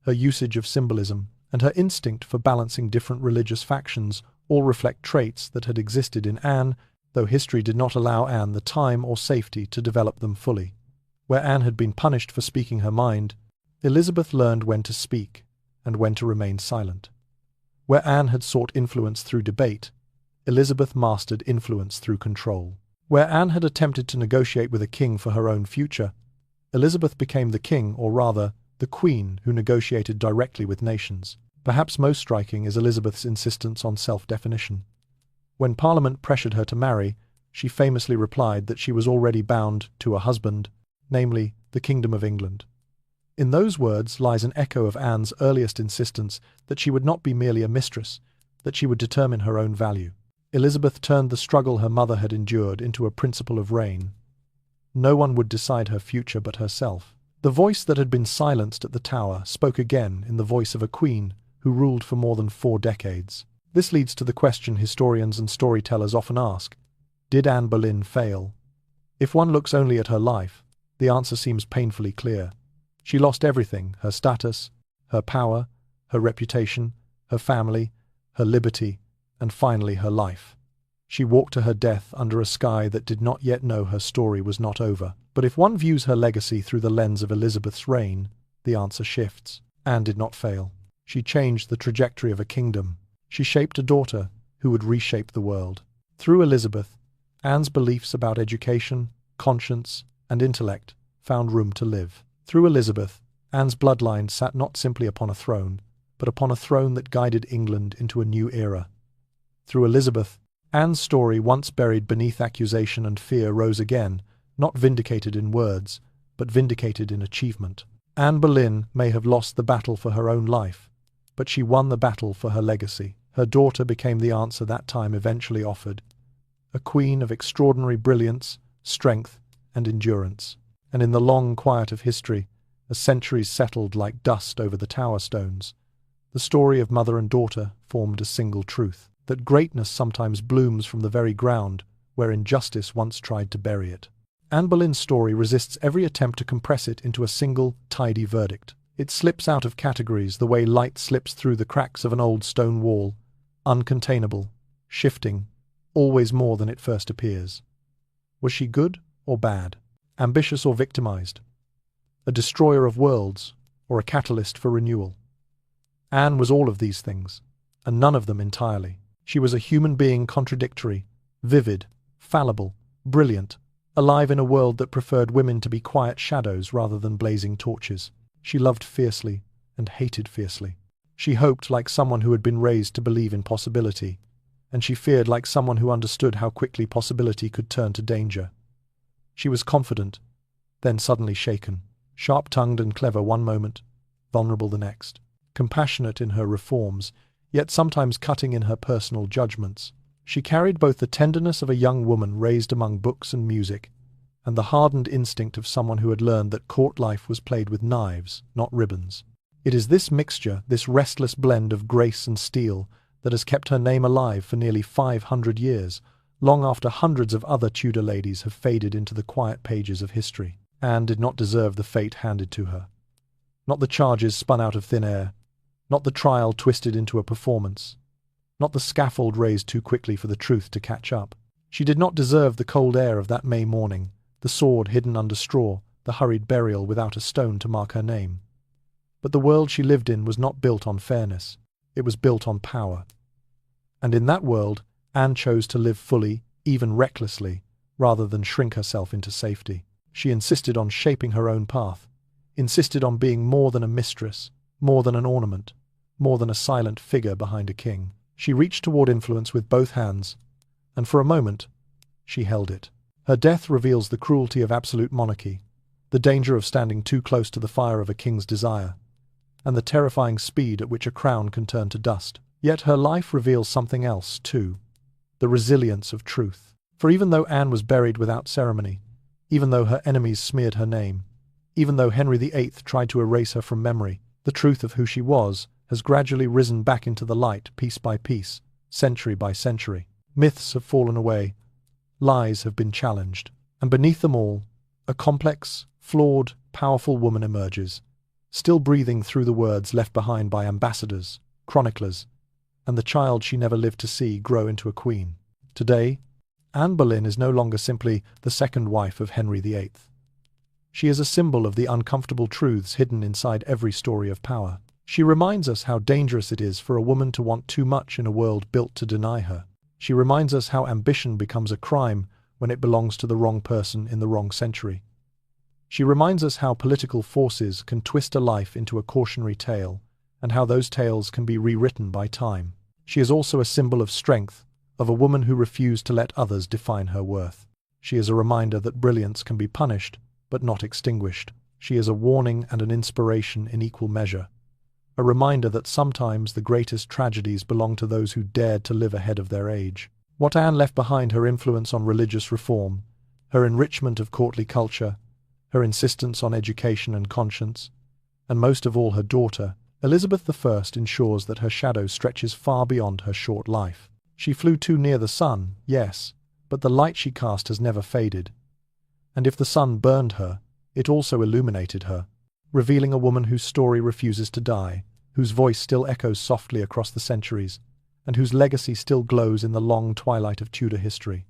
her usage of symbolism, and her instinct for balancing different religious factions all reflect traits that had existed in Anne, though history did not allow Anne the time or safety to develop them fully. Where Anne had been punished for speaking her mind, Elizabeth learned when to speak and when to remain silent. Where Anne had sought influence through debate, Elizabeth mastered influence through control. Where Anne had attempted to negotiate with a king for her own future, Elizabeth became the king, or rather, the queen, who negotiated directly with nations. Perhaps most striking is Elizabeth's insistence on self-definition. When Parliament pressured her to marry, she famously replied that she was already bound to a husband, namely, the Kingdom of England. In those words lies an echo of Anne's earliest insistence that she would not be merely a mistress, that she would determine her own value. Elizabeth turned the struggle her mother had endured into a principle of reign. No one would decide her future but herself. The voice that had been silenced at the Tower spoke again in the voice of a queen who ruled for more than 4 decades. This leads to the question historians and storytellers often ask: did Anne Boleyn fail? If one looks only at her life, the answer seems painfully clear. She lost everything: her status, her power, her reputation, her family, her liberty, and finally her life. She walked to her death under a sky that did not yet know her story was not over. But if one views her legacy through the lens of Elizabeth's reign, the answer shifts. Anne did not fail. She changed the trajectory of a kingdom. She shaped a daughter who would reshape the world. Through Elizabeth, Anne's beliefs about education, conscience, and intellect found room to live. Through Elizabeth, Anne's bloodline sat not simply upon a throne, but upon a throne that guided England into a new era. Through Elizabeth, Anne's story, once buried beneath accusation and fear, rose again, not vindicated in words, but vindicated in achievement. Anne Boleyn may have lost the battle for her own life, but she won the battle for her legacy. Her daughter became the answer that time eventually offered, a queen of extraordinary brilliance, strength, and endurance. And in the long quiet of history, as centuries settled like dust over the Tower stones, the story of mother and daughter formed a single truth: that greatness sometimes blooms from the very ground where injustice once tried to bury it. Anne Boleyn's story resists every attempt to compress it into a single, tidy verdict. It slips out of categories the way light slips through the cracks of an old stone wall, uncontainable, shifting, always more than it first appears. Was she good or bad? Ambitious or victimized? A destroyer of worlds or a catalyst for renewal? Anne was all of these things, and none of them entirely. She was a human being, contradictory, vivid, fallible, brilliant, alive in a world that preferred women to be quiet shadows rather than blazing torches. She loved fiercely and hated fiercely. She hoped like someone who had been raised to believe in possibility, and she feared like someone who understood how quickly possibility could turn to danger. She was confident, then suddenly shaken, sharp-tongued and clever one moment, vulnerable the next, compassionate in her reforms, yet sometimes cutting in her personal judgments. She carried both the tenderness of a young woman raised among books and music, and the hardened instinct of someone who had learned that court life was played with knives, not ribbons. It is this mixture, this restless blend of grace and steel, that has kept her name alive for nearly 500 years, long after hundreds of other Tudor ladies have faded into the quiet pages of history. Anne did not deserve the fate handed to her. Not the charges spun out of thin air, not the trial twisted into a performance, not the scaffold raised too quickly for the truth to catch up. She did not deserve the cold air of that May morning, the sword hidden under straw, the hurried burial without a stone to mark her name. But the world she lived in was not built on fairness. It was built on power. And in that world, Anne chose to live fully, even recklessly, rather than shrink herself into safety. She insisted on shaping her own path, insisted on being more than a mistress, more than an ornament, more than a silent figure behind a king. She reached toward influence with both hands, and for a moment, she held it. Her death reveals the cruelty of absolute monarchy, the danger of standing too close to the fire of a king's desire, and the terrifying speed at which a crown can turn to dust. Yet her life reveals something else, too, the resilience of truth. For even though Anne was buried without ceremony, even though her enemies smeared her name, even though Henry VIII tried to erase her from memory, the truth of who she was has gradually risen back into the light piece by piece, century by century. Myths have fallen away, lies have been challenged, and beneath them all, a complex, flawed, powerful woman emerges, still breathing through the words left behind by ambassadors, chroniclers, and the child she never lived to see grow into a queen. Today, Anne Boleyn is no longer simply the second wife of Henry VIII. She is a symbol of the uncomfortable truths hidden inside every story of power. She reminds us how dangerous it is for a woman to want too much in a world built to deny her. She reminds us how ambition becomes a crime when it belongs to the wrong person in the wrong century. She reminds us how political forces can twist a life into a cautionary tale, and how those tales can be rewritten by time. She is also a symbol of strength, of a woman who refused to let others define her worth. She is a reminder that brilliance can be punished, but not extinguished. She is a warning and an inspiration in equal measure. A reminder that sometimes the greatest tragedies belong to those who dared to live ahead of their age. What Anne left behind, her influence on religious reform, her enrichment of courtly culture, her insistence on education and conscience, and most of all her daughter, Elizabeth I, ensures that her shadow stretches far beyond her short life. She flew too near the sun, yes, but the light she cast has never faded. And if the sun burned her, it also illuminated her, revealing a woman whose story refuses to die, whose voice still echoes softly across the centuries, and whose legacy still glows in the long twilight of Tudor history.